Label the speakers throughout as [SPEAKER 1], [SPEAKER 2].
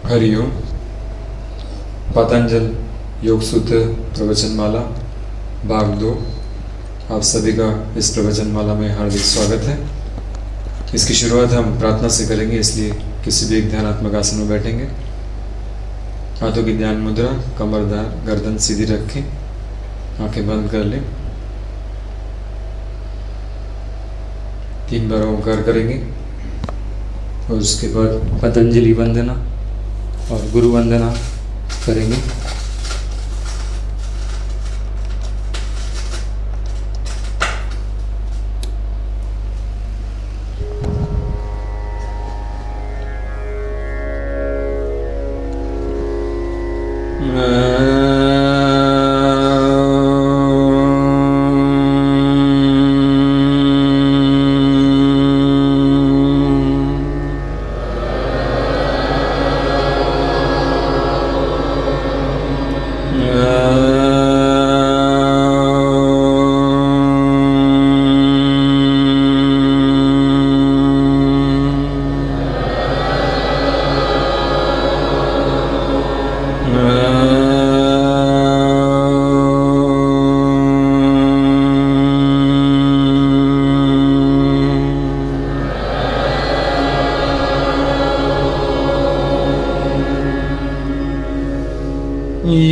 [SPEAKER 1] हरिओम। पतंजल योग सूत्र प्रवचनमाला भाग 2। आप सभी का इस प्रवचनमाला में हार्दिक स्वागत है। इसकी शुरुआत हम प्रार्थना से करेंगे, इसलिए किसी भी एक ध्यानात्मक आसन में बैठेंगे। हाथों की ध्यान मुद्रा, कमरदार, गर्दन सीधी रखें, आंखें बंद कर लें। 3 बार ओंकार करेंगे और उसके बाद पतंजलि वंदना और गुरु वंदना करेंगे।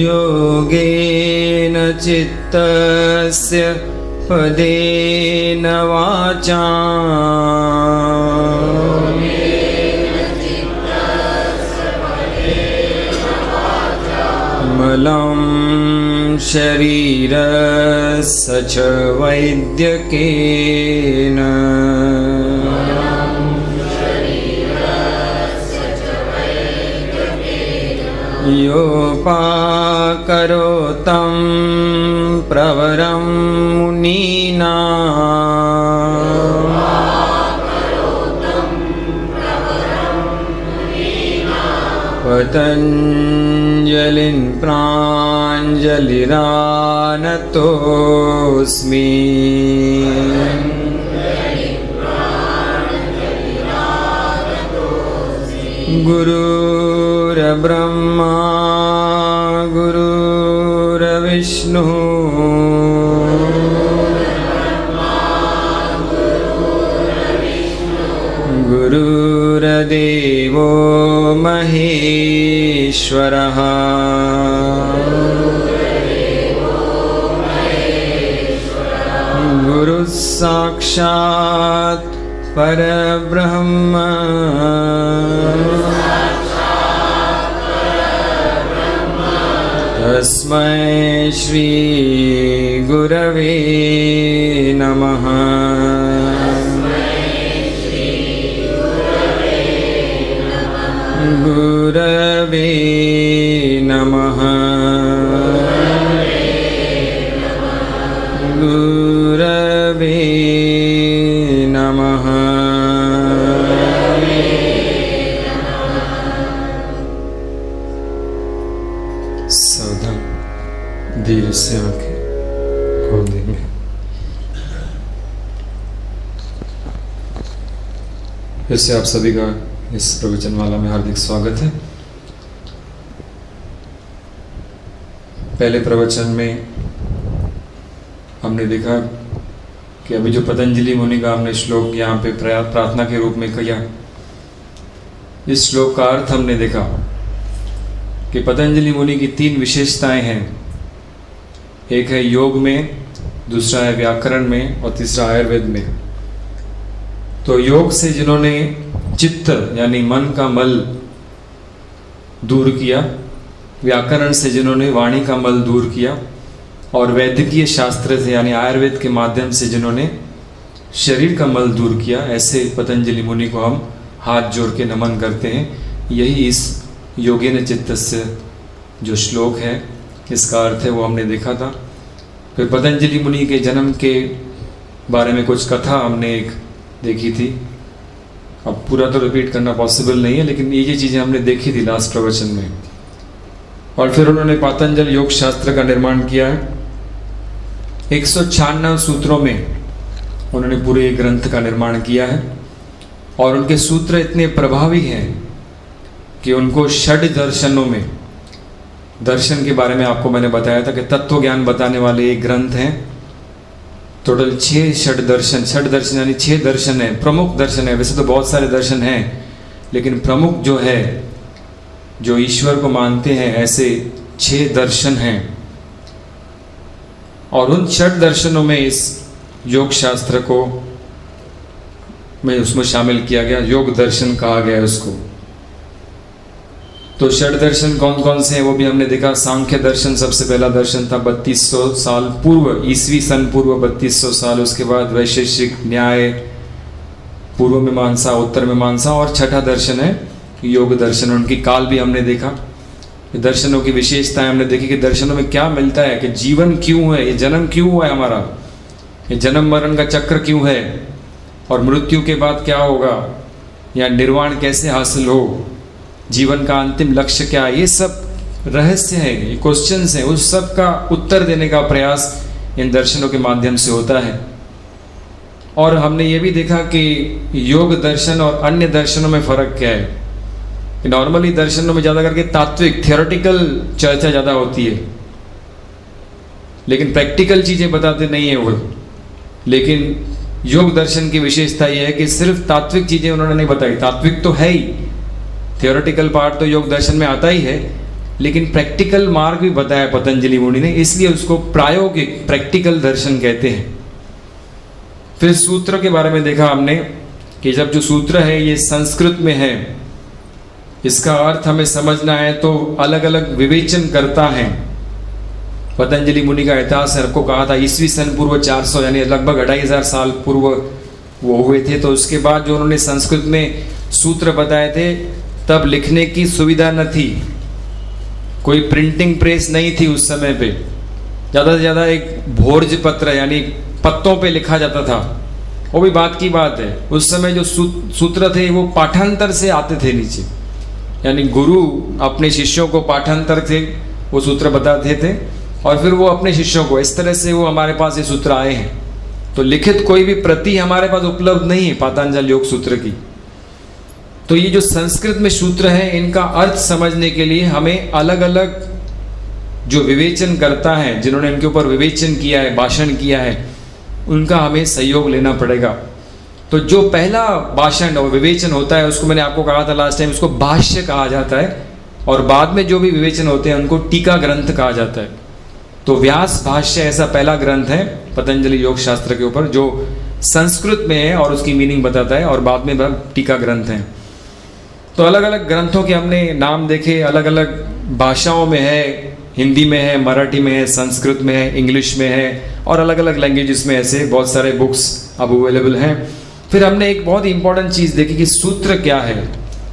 [SPEAKER 1] योगेन चित्तस्य पदेन वाचा मलं शरीरस्य च वैद्यकेन योपाकरोतं प्रवरं मुनीनां पतञ्जलिं प्राञ्जलिरानतोऽस्मि। गुरुर्ब्रह्मा गुरुर्विष्णु गुरुर्देवो महेश्वरः। गुरुः साक्षात् परब्रह्म तस्मै श्री गुरवे नमः। गुरवे नमः। गुरवे नमः। सावधान, धीरे से आंखें खोल देंगे। फिर से आप सभी का इस प्रवचनमाला में हार्दिक स्वागत है। पहले प्रवचन में हमने देखा कि अभी जो पतंजलि मुनि का हमने श्लोक यहाँ पे प्रार्थना के रूप में किया, इस श्लोक का अर्थ हमने देखा कि पतंजलि मुनि की 3 विशेषताएं हैं। एक है योग में, दूसरा है व्याकरण में और तीसरा आयुर्वेद में। तो योग से जिन्होंने चित्त यानी मन का मल दूर किया, व्याकरण से जिन्होंने वाणी का मल दूर किया, और वैद्यकीय शास्त्र से यानी आयुर्वेद के माध्यम से जिन्होंने शरीर का मल दूर किया, ऐसे पतंजलि मुनि को हम हाथ जोड़ के नमन करते हैं। यही इस योगेन चित्तस्य जो श्लोक है, इसका अर्थ है, वो हमने देखा था। फिर पतंजलि मुनि के जन्म के बारे में कुछ कथा हमने एक देखी थी। अब पूरा तो रिपीट करना पॉसिबल नहीं है, लेकिन ये चीज़ें हमने देखी थी लास्ट प्रवचन में। और फिर उन्होंने पातंजल योग शास्त्र का निर्माण किया है। 196 सूत्रों में उन्होंने पूरे ग्रंथ का निर्माण किया है और उनके सूत्र इतने प्रभावी हैं कि उनको षड दर्शनों में, दर्शन के बारे में आपको मैंने बताया था कि तत्व ज्ञान बताने वाले एक ग्रंथ हैं। टोटल 6 षड दर्शन यानी 6 दर्शन है, प्रमुख दर्शन है। वैसे तो बहुत सारे दर्शन हैं, लेकिन प्रमुख जो है, जो ईश्वर को मानते हैं, ऐसे 6 दर्शन हैं। और उन षड दर्शनों में इस योग शास्त्र को में उसमें शामिल किया गया, योग दर्शन कहा गया है उसको। तो षड दर्शन कौन कौन से हैं वो भी हमने देखा। सांख्य दर्शन सबसे पहला दर्शन था 3200 साल पूर्व, ईसवी सन पूर्व 3200 साल। उसके बाद वैशेषिक, न्याय, पूर्व मीमांसा, उत्तर मीमांसा, और छठा दर्शन है योग दर्शन। उनकी काल भी हमने देखा, दर्शनों की विशेषताएं हमने देखी कि दर्शनों में क्या मिलता है, कि जीवन क्यों है, ये जन्म क्यों हुआ है हमारा, ये जन्म मरण का चक्र क्यों है, और मृत्यु के बाद क्या होगा, या निर्वाण कैसे हासिल हो, जीवन का अंतिम लक्ष्य क्या है। ये सब रहस्य है, ये क्वेश्चंस हैं, उस सब का उत्तर देने का प्रयास इन दर्शनों के माध्यम से होता है। और हमने ये भी देखा कि योग दर्शन और अन्य दर्शनों में फर्क क्या है। नॉर्मली दर्शनों में ज़्यादा करके तात्विक, थियोरेटिकल चर्चा ज़्यादा होती है, लेकिन प्रैक्टिकल चीज़ें बताते नहीं है वो। लेकिन योग दर्शन की विशेषता यह है कि सिर्फ तात्विक चीज़ें उन्होंने नहीं बताई। तात्विक तो है ही, थियोरेटिकल पार्ट तो योग दर्शन में आता ही है, लेकिन प्रैक्टिकल मार्ग भी बताया पतंजलि मुनि ने, इसलिए उसको प्रायोगिक, प्रैक्टिकल दर्शन कहते हैं। फिर सूत्र के बारे में देखा हमने कि जब जो सूत्र है ये संस्कृत में है, इसका अर्थ हमें समझना है तो अलग अलग विवेचन करता है। पतंजलि मुनि का इतिहास आपको कहा था ईसवी सन पूर्व 400 यानी लगभग 2500 साल पूर्व वो हुए थे। तो उसके बाद जो उन्होंने संस्कृत में सूत्र बताए थे, तब लिखने की सुविधा न थी, कोई प्रिंटिंग प्रेस नहीं थी उस समय पे। ज़्यादा से ज़्यादा एक भोज पत्र यानी पत्तों पे लिखा जाता था। वो भी बात की बात है, उस समय जो सूत्र थे वो पाठांतर से आते थे नीचे, यानी गुरु अपने शिष्यों को पाठांतर से वो सूत्र बताते थे और फिर वो अपने शिष्यों को, इस तरह से वो हमारे पास ये सूत्र आए हैं। तो लिखित कोई भी प्रति हमारे पास उपलब्ध नहीं है पातंजल योग सूत्र की। तो ये जो संस्कृत में सूत्र हैं, इनका अर्थ समझने के लिए हमें अलग अलग जो विवेचन करता है, जिन्होंने इनके ऊपर विवेचन किया है, भाषण किया है, उनका हमें सहयोग लेना पड़ेगा। तो जो पहला भाषण और विवेचन होता है उसको मैंने आपको कहा था लास्ट टाइम, उसको भाष्य कहा जाता है, और बाद में जो भी विवेचन होते हैं उनको टीका ग्रंथ कहा जाता है। तो व्यास भाष्य ऐसा पहला ग्रंथ है पतंजलि योग शास्त्र के ऊपर जो संस्कृत में है और उसकी मीनिंग बताता है, और बाद में टीका ग्रंथ है। तो अलग अलग ग्रंथों के हमने नाम देखे, अलग अलग भाषाओं में है, हिंदी में है, मराठी में है, संस्कृत में है, इंग्लिश में है, और अलग अलग लैंग्वेजेस में ऐसे बहुत सारे बुक्स अब अवेलेबल हैं। फिर हमने एक बहुत इंपॉर्टेंट चीज़ देखी कि सूत्र क्या है।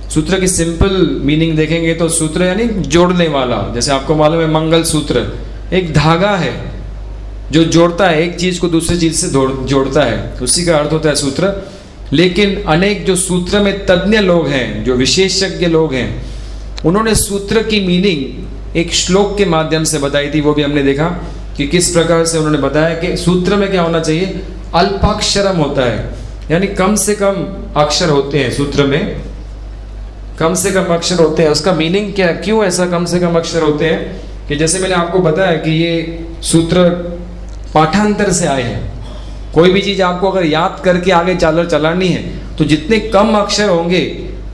[SPEAKER 1] सूत्र की सिंपल मीनिंग देखेंगे तो सूत्र यानी जोड़ने वाला। जैसे आपको मालूम है मंगल सूत्र एक धागा है जो जोड़ता है, एक चीज़ को दूसरी चीज़ से जोड़ता है, उसी का अर्थ होता है सूत्र। लेकिन अनेक जो सूत्र में तज्ञ लोग हैं, जो विशेषज्ञ लोग हैं, उन्होंने सूत्र की मीनिंग एक श्लोक के माध्यम से बताई थी। वो भी हमने देखा कि किस प्रकार से उन्होंने बताया कि सूत्र में क्या होना चाहिए, अल्पाक्षरम होता है, यानी कम से कम अक्षर होते हैं सूत्र में, कम से कम अक्षर होते हैं। उसका मीनिंग क्या, क्यों ऐसा कम से कम अक्षर होते हैं, कि जैसे मैंने आपको बताया कि ये सूत्र पाठांतर से आए हैं। कोई भी चीज़ आपको अगर याद करके आगे चलानी है तो जितने कम अक्षर होंगे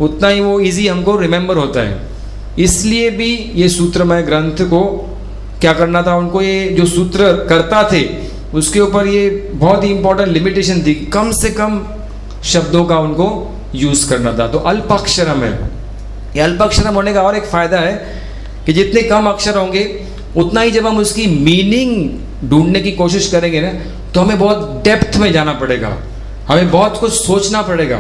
[SPEAKER 1] उतना ही वो इजी हमको रिमेंबर होता है। इसलिए भी ये सूत्रमय ग्रंथ को क्या करना था, उनको ये जो सूत्र करता थे उसके ऊपर ये बहुत ही इंपॉर्टेंट लिमिटेशन थी, कम से कम शब्दों का उनको यूज करना था। तो अल्पाक्षरम है। ये अल्पाक्षरम होने का और एक फायदा है कि जितने कम अक्षर होंगे उतना ही जब हम उसकी मीनिंग ढूंढने की कोशिश करेंगे ना, तो हमें बहुत डेप्थ में जाना पड़ेगा, हमें बहुत कुछ सोचना पड़ेगा,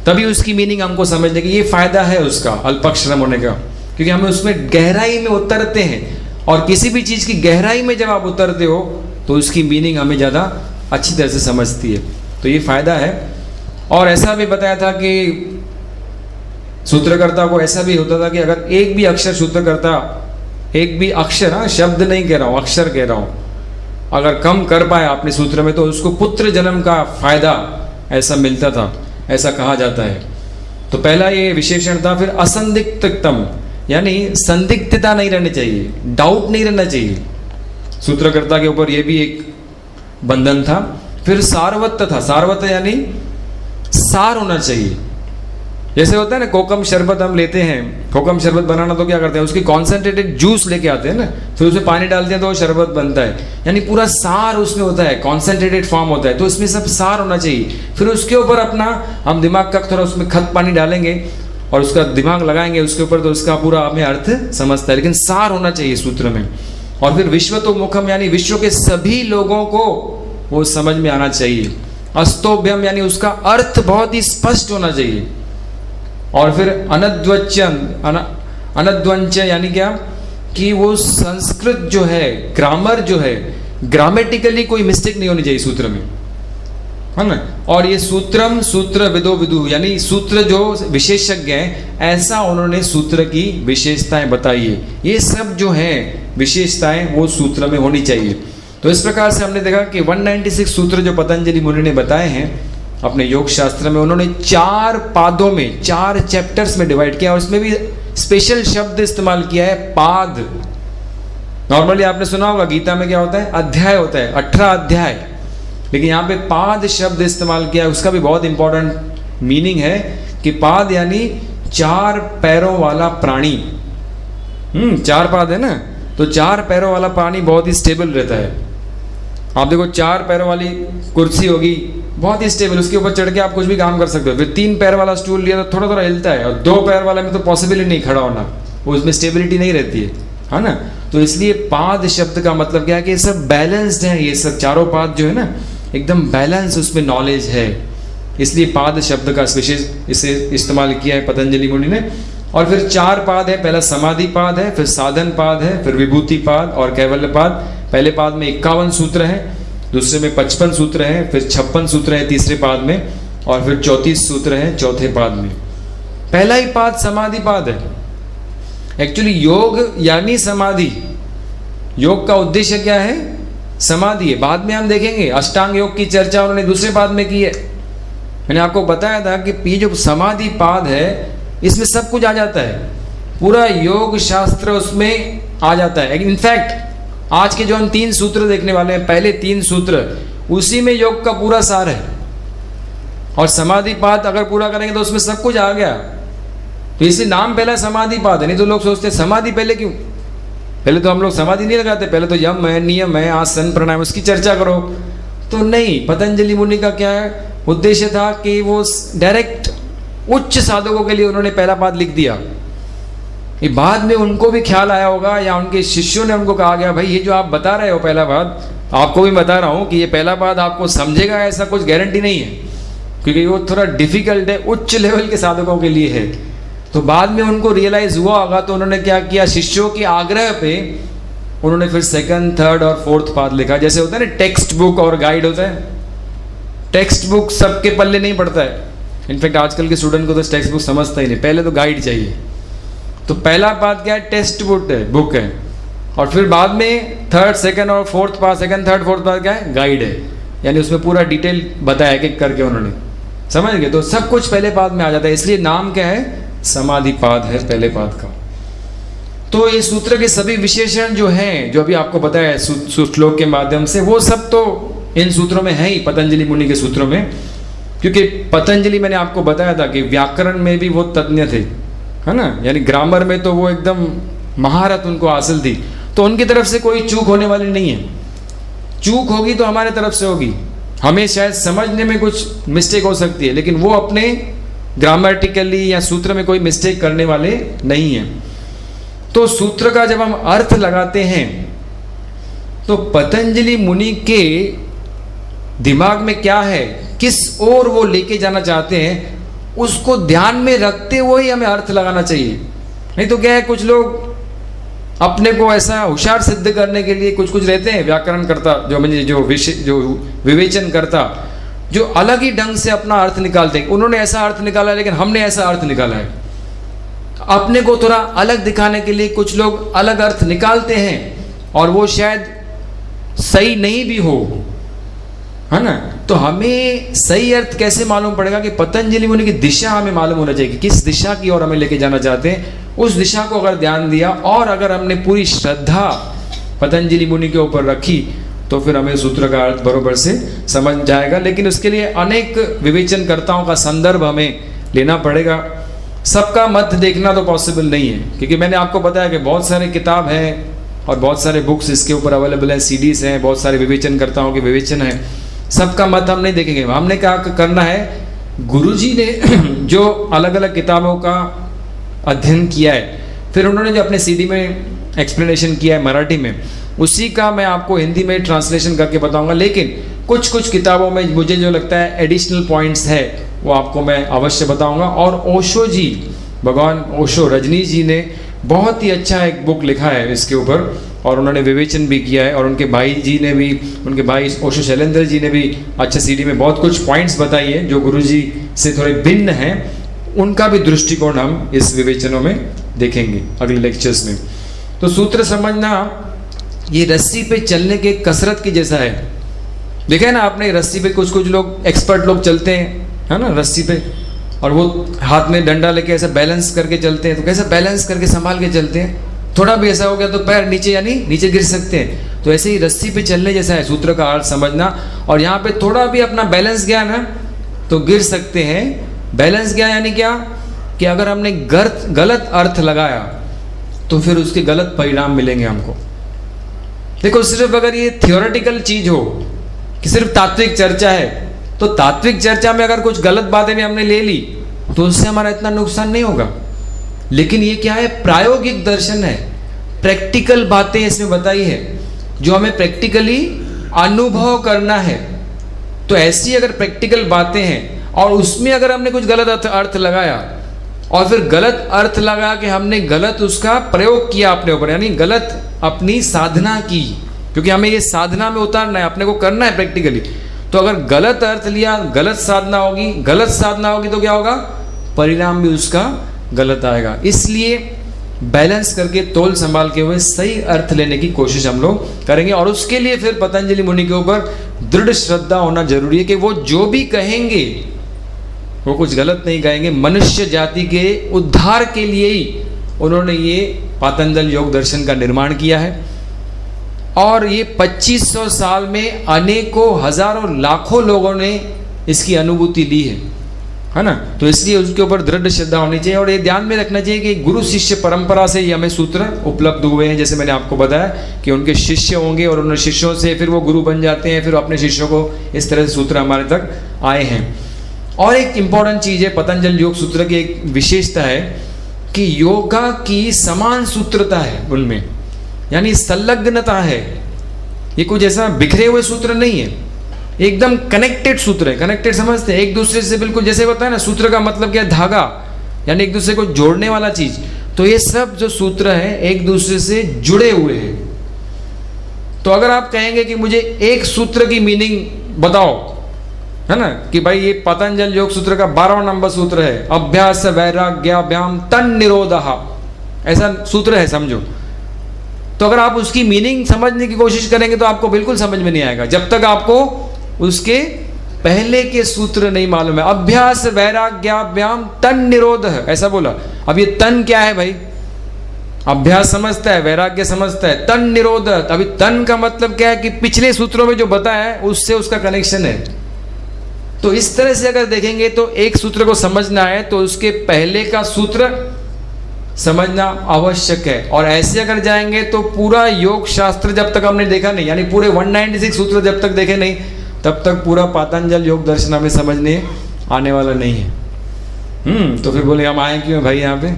[SPEAKER 1] तभी उसकी मीनिंग हमको समझने की। ये फायदा है उसका अल्पाक्षरम होने का, क्योंकि हमें उसमें गहराई में उतरते हैं, और किसी भी चीज़ की गहराई में जब आप उतरते हो तो उसकी मीनिंग हमें ज़्यादा अच्छी तरह से समझती है। तो ये फायदा है। और ऐसा भी बताया था कि सूत्रकर्ता को ऐसा भी होता था कि अगर एक भी अक्षर सूत्रकर्ता, एक भी अक्षर, हाँ शब्द नहीं कह रहा हूँ, अक्षर कह रहा हूँ, अगर कम कर पाए अपने सूत्र में तो उसको पुत्र जन्म का फायदा ऐसा मिलता था, ऐसा कहा जाता है। तो पहला ये विशेषण था। फिर असंदिग्धतम, यानी संदिग्धता नहीं रहनी चाहिए, डाउट नहीं रहना चाहिए, सूत्रकर्ता के ऊपर ये भी एक बंधन था। फिर सारवत्त था, सारवत्त यानी सार होना चाहिए। जैसे होता है ना कोकम शरबत हम लेते हैं, कोकम शरबत बनाना तो क्या करते हैं, उसकी कॉन्सेंट्रेटेड जूस लेके आते हैं ना, फिर उसमें पानी डालते हैं तो वो शरबत बनता है, यानी पूरा सार उसमें होता है, कॉन्सेंट्रेटेड फॉर्म होता है, तो इसमें सब सार होना चाहिए। फिर उसके ऊपर अपना हम दिमाग का थोड़ा उसमें खत पानी डालेंगे और उसका दिमाग लगाएंगे उसके ऊपर, तो उसका पूरा हमें अर्थ समझता है, लेकिन सार होना चाहिए सूत्र में। और फिर विश्वतोमुखम, यानी विश्व के सभी लोगों को वो समझ में आना चाहिए। अस्तोभ्यम, यानी उसका अर्थ बहुत ही स्पष्ट होना चाहिए। और फिर अनद्वंच, यानी क्या कि वो संस्कृत जो है, ग्रामर जो है, ग्रामेटिकली कोई मिस्टेक नहीं होनी चाहिए सूत्र में, है ना। और ये सूत्रम सूत्र विदो विदु, यानी सूत्र जो विशेषज्ञ हैं, ऐसा उन्होंने सूत्र की विशेषताएं बताई है। ये सब जो है विशेषताएं वो सूत्र में होनी चाहिए। तो इस प्रकार से हमने देखा कि 196 सूत्र जो पतंजलि मुनि ने बताए हैं अपने योग शास्त्र में, उन्होंने 4 पादों में, 4 चैप्टर्स में डिवाइड किया, और उसमें भी स्पेशल शब्द इस्तेमाल किया है, पाद। नॉर्मली आपने सुना होगा गीता में क्या होता है, अध्याय होता है, 18 अध्याय, लेकिन यहाँ पे पाद शब्द इस्तेमाल किया है। उसका भी बहुत इंपॉर्टेंट मीनिंग है कि पाद यानी 4 पैरों वाला प्राणी। 4 पाद है ना, तो 4 पैरों वाला प्राणी बहुत ही स्टेबल रहता है। आप देखो 4 पैरों वाली कुर्सी होगी, बहुत ही स्टेबल, उसके ऊपर चढ़ के आप कुछ भी काम कर सकते हो। फिर 3 पैर वाला स्टूल लिया तो थोड़ा थोड़ा हिलता है, और 2 पैर वाले में तो पॉसिबल ही नहीं खड़ा होना, वो उसमें स्टेबिलिटी नहीं रहती है ना। तो इसलिए पाद शब्द का मतलब क्या है कि ये सब बैलेंस्ड है, ये सब चारों पाद जो है ना एकदम बैलेंस उसमें नॉलेज है, इसलिए पाद शब्द का विशेष इसे इस्तेमाल किया है पतंजलि मुनि ने। और फिर 4 पाद है, पहला समाधि पाद है, फिर साधन पाद है, फिर विभूति पाद और कैवल्य पाद। पहले पाद में 51 सूत्र हैं, दूसरे में 55 सूत्र हैं, फिर 56 सूत्र हैं तीसरे पाद में, और फिर 34 सूत्र हैं चौथे पाद में। पहला ही पाद समाधि पाद है। एक्चुअली योग यानी समाधि, योग का उद्देश्य क्या है, समाधि है। बाद में हम देखेंगे अष्टांग योग की चर्चा उन्होंने दूसरे पाद में की है। मैंने आपको बताया था कि ये जो समाधि पाद है इसमें सब कुछ आ जाता है, पूरा योग शास्त्र उसमें आ जाता है। इनफैक्ट आज के जो हम 3 सूत्र देखने वाले हैं, पहले 3 सूत्र, उसी में योग का पूरा सार है। और समाधि पाद अगर पूरा करेंगे तो उसमें सब कुछ आ गया। तो इसलिए नाम पहला समाधि पाद है। नहीं तो लोग सोचते समाधि पहले क्यों, पहले तो हम लोग समाधि नहीं लगाते, पहले तो यम है, नियम है, आसन प्राणायाम, उसकी चर्चा करो। तो नहीं, पतंजलि मुनि का क्या है उद्देश्य था कि वो डायरेक्ट उच्च साधकों के लिए उन्होंने पहला पाद लिख दिया। ये बाद में उनको भी ख्याल आया होगा, या उनके शिष्यों ने उनको कहा गया भाई ये जो आप बता रहे हो पहला पाद, आपको भी बता रहा हूँ कि ये पहला पाद आपको समझेगा ऐसा कुछ गारंटी नहीं है, क्योंकि वो थोड़ा डिफिकल्ट है, उच्च लेवल के साधकों के लिए है। तो बाद में उनको रियलाइज हुआ होगा, तो उन्होंने क्या किया, शिष्यों के आग्रह पे उन्होंने फिर 2nd, 3rd और 4th पाद लिखा। जैसे होता है ना टेक्स्ट बुक और गाइड होता है, टेक्स्ट बुक सबके पल्ले नहीं पड़ता है। इनफैक्ट आजकल के स्टूडेंट को तो टेक्स्ट बुक समझता ही नहीं, पहले तो गाइड चाहिए। तो पहला पाद क्या है, टेक्स्ट बुक है, और फिर बाद में 3rd, 2nd और 4th पाद, 2nd, 3rd, 4th पाद क्या है, गाइड है, यानी उसमें पूरा डिटेल बताया एक करके उन्होंने, समझ गए। तो सब कुछ पहले पाद में आ जाता है, इसलिए नाम क्या है, समाधि पाद है पहले पाद का। तो ये सूत्र के सभी विशेषण जो हैं, जो अभी आपको बताया श्लोक के माध्यम से, वो सब तो इन सूत्रों में है ही, पतंजलि मुनि के सूत्रों में। क्योंकि पतंजलि मैंने आपको बताया था कि व्याकरण में भी वो तज्ञ थे, है ना, यानी ग्रामर में तो वो एकदम महारत उनको हासिल थी। तो उनकी तरफ से कोई चूक होने वाली नहीं है। चूक होगी तो हमारे तरफ से होगी, हमें शायद समझने में कुछ मिस्टेक हो सकती है, लेकिन वो अपने ग्रामेटिकली या सूत्र में कोई मिस्टेक करने वाले नहीं हैं। तो सूत्र का जब हम अर्थ लगाते हैं तो पतंजलि मुनि के दिमाग में क्या है, किस ओर वो लेके जाना चाहते हैं, उसको ध्यान में रखते हुए ही हमें अर्थ लगाना चाहिए। नहीं तो क्या है, कुछ लोग अपने को ऐसा होशियार सिद्ध करने के लिए कुछ रहते हैं व्याकरण करता, जो विवेचन करता, जो अलग ही ढंग से अपना अर्थ निकालते हैं। उन्होंने ऐसा अर्थ निकाला लेकिन हमने ऐसा अर्थ निकाला है। अपने को थोड़ा अलग दिखाने के लिए कुछ लोग अलग अर्थ निकालते हैं, और वो शायद सही नहीं भी हो, है ना। तो हमें सही अर्थ कैसे मालूम पड़ेगा कि पतंजलि मुनि की दिशा हमें मालूम होना चाहिए कि किस दिशा की ओर हमें लेके जाना चाहते हैं। उस दिशा को अगर ध्यान दिया और अगर हमने पूरी श्रद्धा पतंजलि मुनि के ऊपर रखी तो फिर हमें सूत्र का अर्थ बरोबर से समझ जाएगा। लेकिन उसके लिए अनेक विवेचनकर्ताओं का संदर्भ हमें लेना पड़ेगा। सबका मत देखना तो पॉसिबल नहीं है, क्योंकि मैंने आपको बताया कि बहुत सारे किताब हैं और बहुत सारे बुक्स इसके ऊपर अवेलेबल हैं, सीडीज हैं, बहुत सारे विवेचनकर्ताओं के विवेचन हैं। सबका मत हम नहीं देखेंगे। हमने क्या करना है, गुरुजी ने जो अलग अलग किताबों का अध्ययन किया है, फिर उन्होंने जो अपने सीडी में एक्सप्लेनेशन किया है मराठी में, उसी का मैं आपको हिंदी में ट्रांसलेशन करके बताऊंगा। लेकिन कुछ कुछ किताबों में मुझे जो लगता है एडिशनल पॉइंट्स है वो आपको मैं अवश्य बताऊंगा। और ओशो जी, भगवान ओशो, रजनीश जी ने बहुत ही अच्छा एक बुक लिखा है इसके ऊपर, और उन्होंने विवेचन भी किया है। और उनके भाई जी ने भी, उनके भाई ओशो शैलेंद्र जी ने भी अच्छा सीडी में बहुत कुछ पॉइंट्स बताई है जो गुरुजी से थोड़े भिन्न हैं। उनका भी दृष्टिकोण हम इस विवेचनों में देखेंगे अगले लेक्चर्स में। तो सूत्र समझना ये रस्सी पे चलने के कसरत की जैसा है। देखे ना आपने, रस्सी पे कुछ कुछ लोग, एक्सपर्ट लोग चलते हैं, है ना, रस्सी पे, और वो हाथ में डंडा लेके ऐसा बैलेंस करके चलते हैं। तो कैसे बैलेंस करके संभाल के चलते हैं, थोड़ा भी ऐसा हो गया तो पैर नीचे, यानी नीचे गिर सकते हैं। तो ऐसे ही रस्सी पे चलने जैसा है सूत्र का अर्थ समझना। और यहाँ पे थोड़ा भी अपना बैलेंस गया ना तो गिर सकते हैं। बैलेंस गया यानी क्या, कि अगर हमने गलत अर्थ लगाया तो फिर उसके गलत परिणाम मिलेंगे हमको। देखो, सिर्फ अगर ये थियोरेटिकल चीज हो कि सिर्फ तात्विक चर्चा है, तो तात्विक चर्चा में अगर कुछ गलत बातें भी हमने ले ली तो उससे हमारा इतना नुकसान नहीं होगा। लेकिन ये क्या है, प्रायोगिक दर्शन है, प्रैक्टिकल बातें इसमें बताई है जो हमें प्रैक्टिकली अनुभव करना है। तो ऐसी अगर प्रैक्टिकल बातें हैं और उसमें अगर हमने कुछ गलत अर्थ लगाया और फिर गलत अर्थ लगा के हमने गलत उसका प्रयोग किया अपने ऊपर, यानी गलत अपनी साधना की, क्योंकि हमें ये साधना में उतारना है, अपने को करना है प्रैक्टिकली। तो अगर गलत अर्थ लिया, गलत साधना होगी तो क्या होगा, परिणाम भी उसका गलत आएगा। इसलिए बैलेंस करके, तोल संभाल के हुए सही अर्थ लेने की कोशिश हम लोग करेंगे। और उसके लिए फिर पतंजलि मुनि के ऊपर दृढ़ श्रद्धा होना जरूरी है कि वो जो भी कहेंगे वो कुछ गलत नहीं कहेंगे। मनुष्य जाति के उद्धार के लिए ही उन्होंने ये पातंजल योग दर्शन का निर्माण किया है। और ये 2500 साल में अनेकों, हजारों, लाखों लोगों ने इसकी अनुभूति ली है ना। तो इसलिए उसके ऊपर दृढ़ श्रद्धा होनी चाहिए। और ये ध्यान में रखना चाहिए कि गुरु शिष्य परंपरा से ही हमें सूत्र उपलब्ध हुए हैं। जैसे मैंने आपको बताया कि उनके शिष्य होंगे और उन शिष्यों से फिर वो गुरु बन जाते हैं, फिर अपने शिष्यों को इस तरह से सूत्र हमारे तक आए हैं। और एक इंपॉर्टेंट चीज है, पतंजलि योग सूत्र की एक विशेषता है कि योगा की समान सूत्रता है उनमें, यानी संलग्नता है। ये कुछ ऐसा बिखरे हुए सूत्र नहीं है, एकदम कनेक्टेड सूत्र है। कनेक्टेड समझते हैं, एक दूसरे से बिल्कुल, जैसे होता है ना, सूत्र का मतलब क्या है, धागा, यानी एक दूसरे को जोड़ने वाला चीज। तो ये सब जो सूत्र हैं एक दूसरे से जुड़े हुए हैं। तो अगर आप कहेंगे कि मुझे एक सूत्र की मीनिंग बताओ, है ना, कि भाई ये पतंजलि योग सूत्र का 12वां नंबर सूत्र है, अभ्यास वैराग्याभ्याम तन निरोधः, ऐसा सूत्र है समझो। तो अगर आप उसकी मीनिंग समझने की कोशिश करेंगे तो आपको बिल्कुल समझ में नहीं आएगा जब तक आपको उसके पहले के सूत्र नहीं मालूम है। अभ्यास वैराग्याभ्याम तन निरोधः, ऐसा बोला। अब ये तन क्या है भाई, अभ्यास समझता है, वैराग्य समझता है, तन निरोध। अभी तन का मतलब क्या है कि पिछले सूत्रों में जो बताया है उससे उसका कनेक्शन है। तो इस तरह से अगर देखेंगे तो एक सूत्र को समझना है तो उसके पहले का सूत्र समझना आवश्यक है। और ऐसे अगर जाएंगे तो पूरा योग शास्त्र जब तक हमने देखा नहीं, यानी पूरे 196 सूत्र जब तक देखे नहीं, तब तक पूरा पातंजलि योग दर्शन हमें समझने आने वाला नहीं है। तो फिर बोले हम आए क्यों भाई यहाँ पे।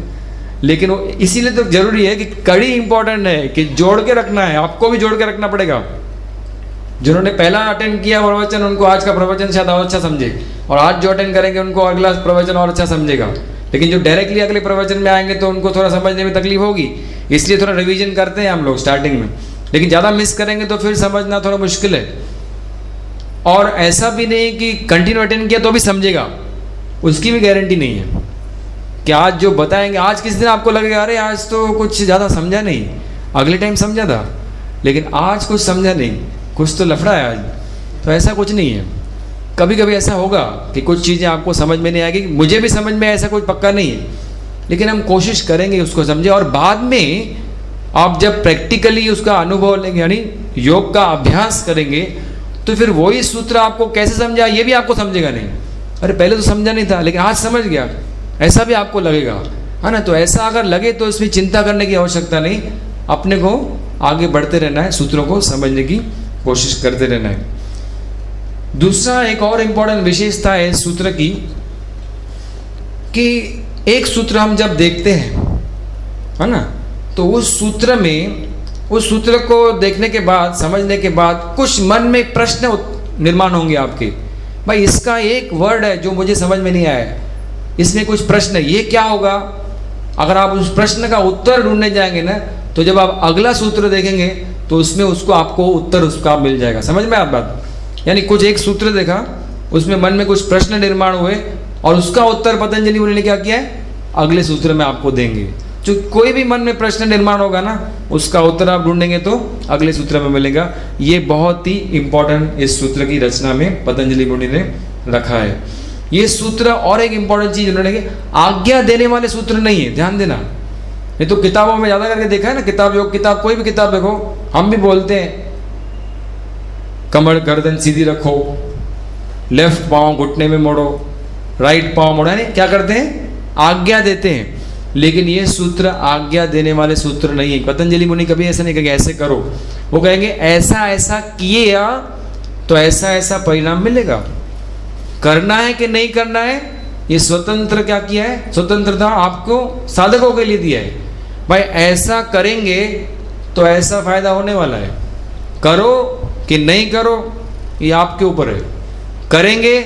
[SPEAKER 1] लेकिन इसीलिए तो जरूरी है कि कड़ी इंपॉर्टेंट है कि जोड़ के रखना है, आपको भी जोड़ के रखना पड़ेगा। जिन्होंने पहला अटेंड किया प्रवचन, उनको आज का प्रवचन शायद और अच्छा समझे, और आज जो अटेंड करेंगे उनको अगला प्रवचन और अच्छा समझेगा। लेकिन जो डायरेक्टली अगले प्रवचन में आएंगे तो उनको थोड़ा समझने में तकलीफ होगी, इसलिए थोड़ा रिवीजन करते हैं हम लोग स्टार्टिंग में। लेकिन ज़्यादा मिस करेंगे तो फिर समझना थोड़ा मुश्किल है। और ऐसा भी नहीं कि कंटिन्यू अटेंड किया तो भी समझेगा, उसकी भी गारंटी नहीं है कि आज जो बताएंगे, आज किस दिन आपको लगेगा अरे आज तो कुछ ज़्यादा समझा नहीं, अगले टाइम समझा था लेकिन आज कुछ समझा नहीं, कुछ तो लफड़ा है आज। तो ऐसा कुछ नहीं है। कभी कभी ऐसा होगा कि कुछ चीज़ें आपको समझ में नहीं आएगी, मुझे भी समझ में ऐसा कोई पक्का नहीं है, लेकिन हम कोशिश करेंगे उसको समझे, और बाद में आप जब प्रैक्टिकली उसका अनुभव लेंगे, यानी योग का अभ्यास करेंगे, तो फिर वही सूत्र आपको कैसे समझा ये भी आपको समझेगा नहीं। अरे पहले तो समझा नहीं था लेकिन आज समझ गया, ऐसा भी आपको लगेगा, है ना। तो ऐसा अगर लगे तो इसमें चिंता करने की आवश्यकता नहीं, अपने को आगे बढ़ते रहना है, सूत्रों को समझने की कोशिश करते रहना है। दूसरा एक और इम्पोर्टेंट विशेषता है सूत्र की, कि एक सूत्र हम जब देखते हैं, है ना, तो उस सूत्र में, उस सूत्र को देखने के बाद, समझने के बाद कुछ मन में प्रश्न निर्माण होंगे आपके, भाई इसका एक वर्ड है जो मुझे समझ में नहीं आया, इसमें कुछ प्रश्न है, ये क्या होगा। अगर आप उस प्रश्न का उत्तर ढूंढने जाएंगे ना, तो जब आप अगला सूत्र देखेंगे तो उसमें उसको आपको उत्तर उसका मिल जाएगा। समझ में आप बात, यानी कुछ एक सूत्र देखा, उसमें मन में कुछ प्रश्न निर्माण हुए, और उसका उत्तर पतंजलि मुनि ने क्या किया है, अगले सूत्र में आपको देंगे। जो कोई भी मन में प्रश्न निर्माण होगा ना, उसका उत्तर आप ढूंढेंगे तो अगले सूत्र में मिलेगा। ये बहुत ही इंपॉर्टेंट इस सूत्र की रचना में पतंजलि मुनि ने रखा है। ये सूत्र, और एक इंपॉर्टेंट चीज उन्होंने, आज्ञा देने वाले सूत्र नहीं है, ध्यान देना। ये तो किताबों में ज्यादा करके देखा है ना, किताब योग किताब, कोई भी किताब देखो, हम भी बोलते हैं कमर गर्दन सीधी रखो, लेफ्ट पाँव घुटने में मोड़ो, राइट पाँव मोड़ो, यानी क्या करते हैं, आज्ञा देते हैं। लेकिन ये सूत्र आज्ञा देने वाले सूत्र नहीं है। पतंजलि मुनि कभी ऐसा नहीं कहेंगे ऐसे करो, वो कहेंगे ऐसा ऐसा किए तो ऐसा ऐसा परिणाम मिलेगा। करना है कि नहीं करना है, ये स्वतंत्र क्या किया है, स्वतंत्रता आपको साधकों के लिए दिया है। भाई ऐसा करेंगे तो ऐसा फायदा होने वाला है, करो कि नहीं करो ये आपके ऊपर है। करेंगे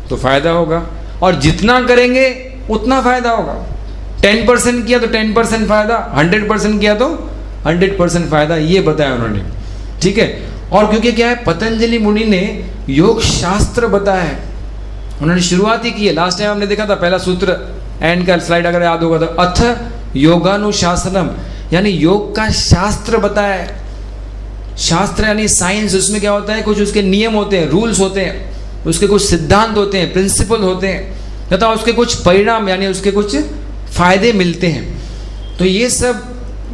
[SPEAKER 1] तो फायदा होगा, और जितना करेंगे उतना फायदा होगा। 10% किया तो 10% फायदा, 100% किया तो 100% फायदा, ये बताया उन्होंने, ठीक है। और क्योंकि क्या है, पतंजलि मुनि ने योग शास्त्र बताया है, उन्होंने शुरुआत ही की है। लास्ट टाइम हमने देखा था पहला सूत्र, एंड का स्लाइड अगर याद होगा तो, अथ योगानुशासनम, यानी योग का शास्त्र बताया है। शास्त्र यानी साइंस, उसमें क्या होता है, कुछ उसके नियम होते हैं, रूल्स होते हैं, उसके कुछ सिद्धांत होते हैं, प्रिंसिपल होते हैं, तथा उसके कुछ परिणाम यानी उसके कुछ फायदे मिलते हैं। तो ये सब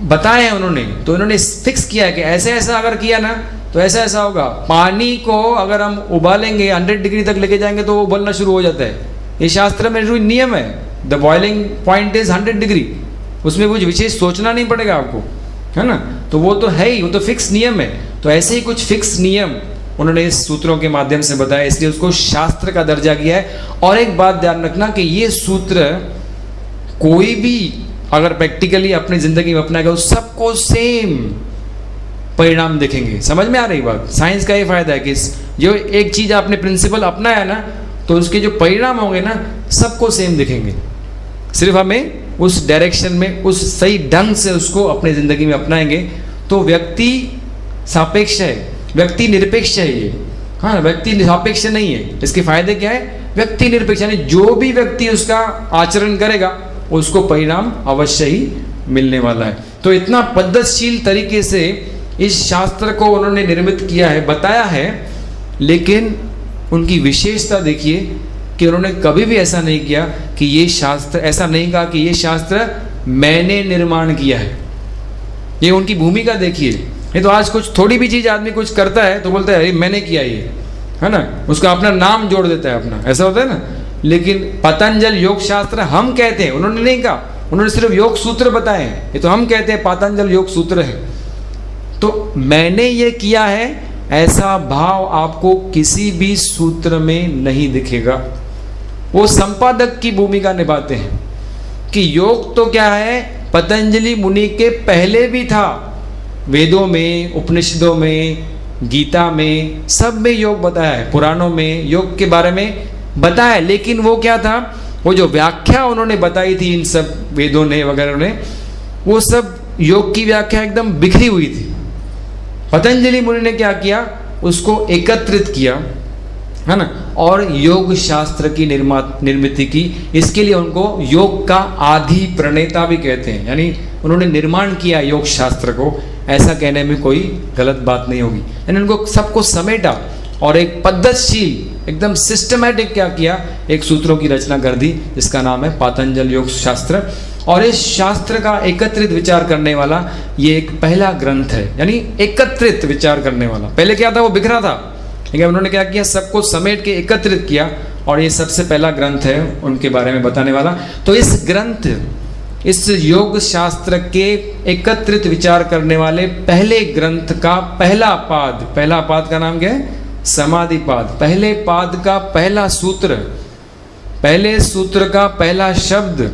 [SPEAKER 1] बताए हैं उन्होंने। तो उन्होंने फिक्स किया है कि ऐसे ऐसा अगर किया ना तो ऐसा ऐसा होगा। पानी को अगर हम उबालेंगे 100 डिग्री तक लेके जाएंगे तो वो उबलना शुरू हो जाता है, ये शास्त्र में जो नियम है, the boiling point is 100 degree, उसमें कुछ विशेष सोचना नहीं पड़ेगा आपको, है ना। तो वो तो है ही, वो तो फिक्स नियम है। तो ऐसे ही कुछ फिक्स नियम उन्होंने इस सूत्रों के माध्यम से बताया, इसलिए उसको शास्त्र का दर्जा किया है। और एक बात ध्यान रखना कि ये सूत्र कोई भी अगर प्रैक्टिकली अपनी जिंदगी में अपनाएगा, उस सबको सेम परिणाम दिखेंगे। समझ में आ रही बात, साइंस का ये फायदा है कि जो एक चीज आपने प्रिंसिपल अपनाया ना, तो उसके जो परिणाम होंगे ना सबको सेम दिखेंगे। सिर्फ हमें उस डायरेक्शन में, उस सही ढंग से उसको अपनी जिंदगी में अपनाएंगे तो व्यक्ति सापेक्ष है, व्यक्ति निरपेक्ष है ये, हाँ, व्यक्ति सापेक्ष नहीं है। इसके फायदे क्या है, व्यक्ति निरपेक्ष, यानी जो भी व्यक्ति उसका आचरण करेगा उसको परिणाम अवश्य ही मिलने वाला है। तो इतना पद्धतिशील तरीके से इस शास्त्र को उन्होंने निर्मित किया है, बताया है। लेकिन उनकी विशेषता देखिए कि उन्होंने कभी भी ऐसा नहीं किया कि ये शास्त्र, ऐसा नहीं कहा कि ये शास्त्र मैंने निर्माण किया है। ये उनकी भूमिका देखिए। ये तो आज कुछ थोड़ी भी चीज आदमी कुछ करता है तो बोलता है अरे मैंने किया ये, है ना, उसका अपना नाम जोड़ देता है अपना, ऐसा होता है ना। लेकिन पतंजल योग शास्त्र हम कहते हैं, उन्होंने नहीं कहा, उन्होंने सिर्फ योग सूत्र बताए हैं। ये तो हम कहते हैं पतंजल योग सूत्र है। तो मैंने ये किया है ऐसा भाव आपको किसी भी सूत्र में नहीं दिखेगा। वो संपादक की भूमिका निभाते हैं कि योग तो क्या है, पतंजलि मुनि के पहले भी था, वेदों में, उपनिषदों में, गीता में, सब में योग बताया है, पुराणों में योग के बारे में बताया। लेकिन वो क्या था, वो जो व्याख्या उन्होंने बताई थी इन सब वेदों ने वगैरह ने, वो सब योग की व्याख्या एकदम बिखरी हुई थी। पतंजलि मुनि ने क्या किया, उसको एकत्रित किया, है ना, और योग शास्त्र की निर्मित की। इसके लिए उनको योग का आदि प्रणेता भी कहते हैं, यानी उन्होंने निर्माण किया योग शास्त्र को, ऐसा कहने में कोई गलत बात नहीं होगी। यानी उनको सबको समेटा और एक पद्धतिशील, एकदम सिस्टमैटिक क्या किया, एक सूत्रों की रचना कर दी जिसका नाम है पातंजल योग शास्त्र। और इस शास्त्र का एकत्रित विचार करने वाला ये एक पहला ग्रंथ है, यानी एकत्रित विचार करने वाला। पहले क्या था, वो बिखरा था, लेकिन उन्होंने क्या किया, सबको समेट के एकत्रित किया, और ये सबसे पहला ग्रंथ है उनके बारे में बताने वाला। तो इस ग्रंथ, इस योग शास्त्र के एकत्रित विचार करने वाले पहले ग्रंथ का पहला पाद का नाम क्या है, समाधि पाद। पहले पाद का पहला सूत्र, पहले सूत्र का पहला शब्द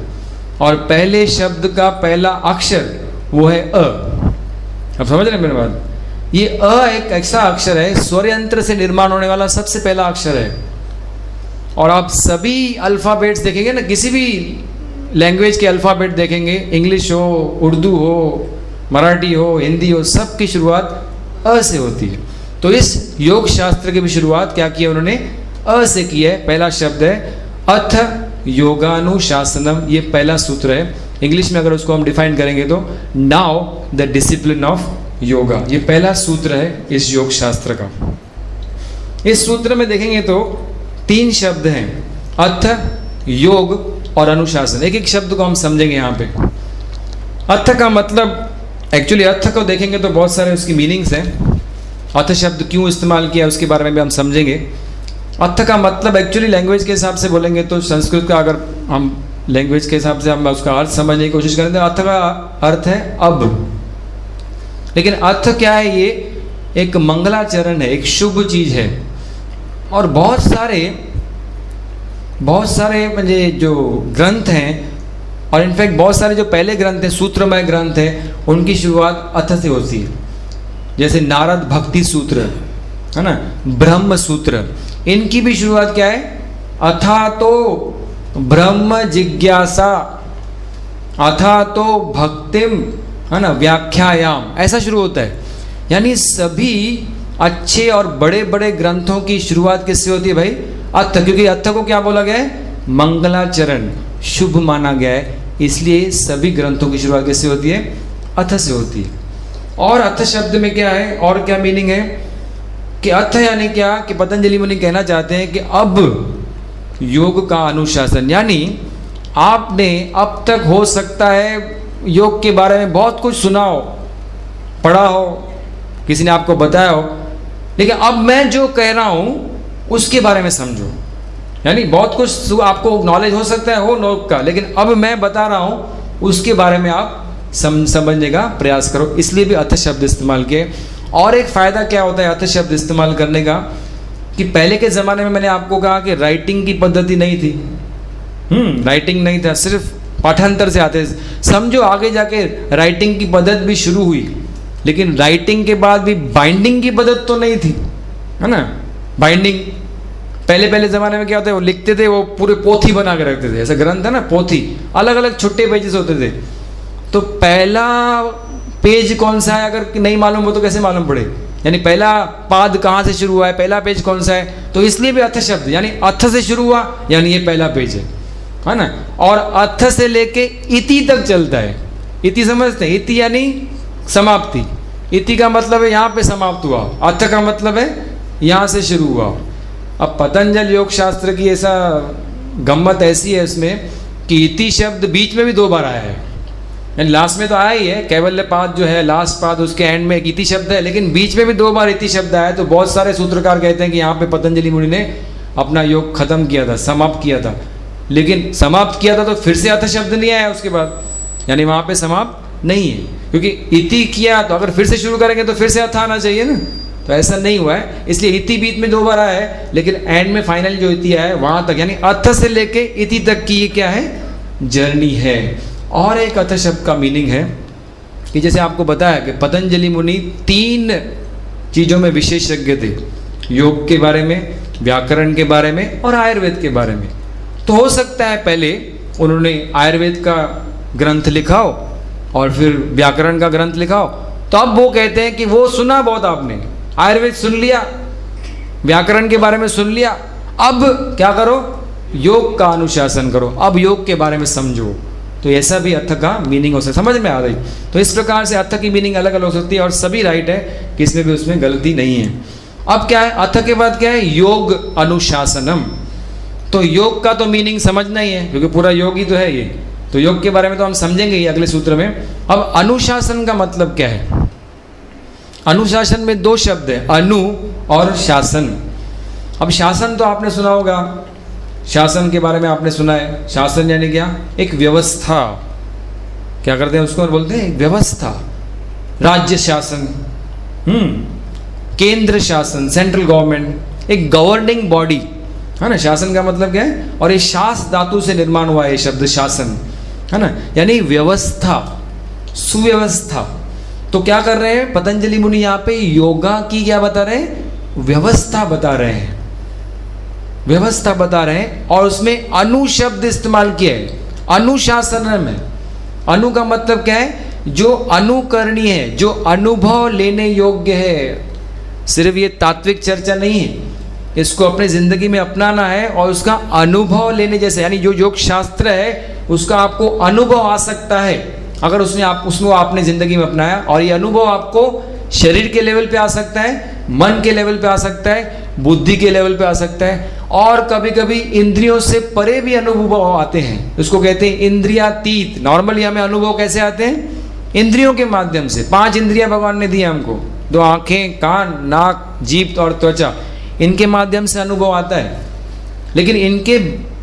[SPEAKER 1] और पहले शब्द का पहला अक्षर वो है अ। अब समझ रहे हैं मेरी बात? ये अ एक ऐसा अक्षर है, स्वर यंत्र से निर्माण होने वाला सबसे पहला अक्षर है। और आप सभी अल्फ़ाबेट्स देखेंगे ना, किसी भी लैंग्वेज के अल्फ़ाबेट देखेंगे, इंग्लिश हो, उर्दू हो, मराठी हो, हिंदी हो, सब की शुरुआत अ से होती है। तो इस योग शास्त्र की भी शुरुआत क्या की है उन्होंने, अ से की है। पहला शब्द है अथ योगानुशासनम, ये पहला सूत्र है। इंग्लिश में अगर उसको हम डिफाइन करेंगे तो now the discipline of yoga, ये पहला सूत्र है इस योग शास्त्र का। इस सूत्र में देखेंगे तो 3 शब्द हैं, अथ, योग और अनुशासन। एक एक शब्द को हम समझेंगे यहाँ पे। अथ का मतलब, एक्चुअली अथ को देखेंगे तो बहुत सारे उसकी मीनिंग्स हैं। अथ शब्द क्यों इस्तेमाल किया उसके बारे में भी हम समझेंगे। अथ का मतलब एक्चुअली लैंग्वेज के हिसाब से बोलेंगे तो, संस्कृत का अगर हम लैंग्वेज के हिसाब से हम उसका अर्थ समझने की कोशिश करें तो अथ का अर्थ है अब। लेकिन अर्थ क्या है, ये एक मंगलाचरण है, एक शुभ चीज है। और बहुत सारे म्हणजे जो ग्रंथ हैं, और इनफैक्ट बहुत सारे जो पहले ग्रंथ हैं, सूत्रमय ग्रंथ हैं, उनकी शुरुआत अथ से होती है। जैसे नारद भक्ति सूत्र है ना, ब्रह्म सूत्र, इनकी भी शुरुआत क्या है, अथा तो ब्रह्म जिज्ञासा, अथा तो भक्तिम, है ना, व्याख्यायाम, ऐसा शुरू होता है। यानी सभी अच्छे और बड़े बड़े ग्रंथों की शुरुआत किससे होती है भाई, अथ। क्योंकि अथ को क्या बोला गया है, मंगलाचरण, शुभ माना गया है, इसलिए सभी ग्रंथों की शुरुआत किससे होती है, अथ से होती है। और अथ शब्द में क्या है, और क्या मीनिंग है कि अथ यानी क्या, कि पतंजलि मुनि कहना चाहते हैं कि अब योग का अनुशासन, यानी आपने अब तक हो सकता है योग के बारे में बहुत कुछ सुना हो, पढ़ा हो, किसी ने आपको बताया हो, लेकिन अब मैं जो कह रहा हूँ उसके बारे में समझो। यानी बहुत कुछ आपको नॉलेज हो सकता है, हो योग का, लेकिन अब मैं बता रहा हूँ उसके बारे में आप समझने का प्रयास करो, इसलिए भी अथ शब्द इस्तेमाल किए। और एक फ़ायदा क्या होता है अथ शब्द इस्तेमाल करने का, कि पहले के ज़माने में मैंने आपको कहा कि राइटिंग की पद्धति नहीं थी, राइटिंग नहीं था, सिर्फ पाठांतर से आते। समझो आगे जाके राइटिंग की पद्धति भी शुरू हुई, लेकिन राइटिंग के बाद भी बाइंडिंग की पद्धति तो नहीं थी, है ना। बाइंडिंग पहले ज़माने में क्या होता है, वो लिखते थे, वो पूरे पोथी बना के रखते थे, ऐसा ग्रंथ है ना, पोथी, अलग अलग छोटे पेजेस होते थे। तो पहला पेज कौन सा है अगर नहीं मालूम हो तो कैसे मालूम पड़े, यानी पहला पाद कहाँ से शुरू हुआ है, पहला पेज कौन सा है, तो इसलिए भी अथ शब्द, यानी अथ से शुरू हुआ, यानी ये पहला पेज है ना। और अथ से लेके इति तक चलता है। इति समझते हैं, इति यानी समाप्ति, इति का मतलब है यहाँ पे समाप्त हुआ, अथ का मतलब है यहाँ से शुरू हुआ। अब पतंजल योग शास्त्र की ऐसा गम्मत ऐसी है इसमें कि इति शब्द बीच में भी 2 बार आया है, यानी लास्ट में तो आया ही है, कैवल्य पाद जो है लास्ट पाद, उसके एंड में एक इति शब्द है, लेकिन बीच में भी 2 बार इति शब्द आया। तो बहुत सारे सूत्रकार कहते हैं कि यहाँ पे पतंजलि मुनि ने अपना योग खत्म किया था, समाप्त किया था, लेकिन समाप्त किया था तो फिर से अथ शब्द नहीं आया उसके बाद, यानी वहाँ पे समाप्त नहीं है, क्योंकि इति किया तो अगर फिर से शुरू करेंगे तो फिर से अथ आना चाहिए ना, तो ऐसा नहीं हुआ है, इसलिए इति बीच में 2 बार आया है, लेकिन एंड में फाइनल जो इति आया है वहाँ तक, यानी अथ से लेके इति तक की ये क्या है, जर्नी है। और एक अथ शब्द का मीनिंग है कि जैसे आपको बताया कि पतंजलि मुनि 3 चीज़ों में विशेषज्ञ थे, योग के बारे में, व्याकरण के बारे में और आयुर्वेद के बारे में। तो हो सकता है पहले उन्होंने आयुर्वेद का ग्रंथ लिखा हो और फिर व्याकरण का ग्रंथ लिखा हो, तो अब वो कहते हैं कि वो सुना बहुत आपने, आयुर्वेद सुन लिया, व्याकरण के बारे में सुन लिया, अब क्या करो, योग का अनुशासन करो, अब योग के बारे में समझो। तो ऐसा भी अर्थ का मीनिंग हो सकता है, समझ में आ रही। तो इस प्रकार से अर्थ की मीनिंग अलग अलग हो सकती है और सभी राइट है कि इसमें भी उसमें गलती नहीं है। अब क्या है, अथ के बाद क्या है, योग अनुशासनम। तो योग का तो मीनिंग समझना ही है, क्योंकि पूरा योग ही तो है ये, तो योग के बारे में तो हम समझेंगे ही अगले सूत्र में। अब अनुशासन का मतलब क्या है? अनुशासन में दो शब्द है, अनु और शासन। अब शासन तो आपने सुना होगा, शासन के बारे में आपने सुना है। शासन यानी क्या? एक व्यवस्था। क्या करते हैं उसको, बोलते हैं व्यवस्था। राज्य शासन, केंद्र शासन, सेंट्रल गवर्नमेंट, एक गवर्निंग बॉडी है ना। शासन का मतलब क्या है? और ये शास धातु से निर्माण हुआ है ये शब्द शासन, है ना, यानी व्यवस्था, सुव्यवस्था। तो क्या कर रहे हैं पतंजलि मुनि यहाँ पे? योगा की क्या बता रहे हैं? व्यवस्था बता रहे हैं, व्यवस्था बता रहे हैं। और उसमें अनु शब्द इस्तेमाल किया है, अनुशासन में। अनु का मतलब क्या है? जो अनुकरणीय है, जो अनुभव लेने योग्य है। सिर्फ ये तात्विक चर्चा नहीं है, इसको अपनी जिंदगी में अपनाना है और उसका अनुभव लेने जैसे, यानी जो योग शास्त्र है उसका आपको अनुभव आ सकता है अगर उसमें आपने जिंदगी में अपनाया। और ये अनुभव आपको शरीर के लेवल पे आ सकता है, मन के लेवल पे आ सकता है, बुद्धि के लेवल पे आ सकता है, और कभी कभी इंद्रियों से परे भी अनुभव आते हैं। उसको कहते हैं इंद्रियातीत। नॉर्मली हमें अनुभव कैसे आते हैं? इंद्रियों के माध्यम से। 5 इंद्रियां भगवान ने दी हमको, 2 आंखें, कान, नाक, जीभ और त्वचा, इनके माध्यम से अनुभव आता है। लेकिन इनके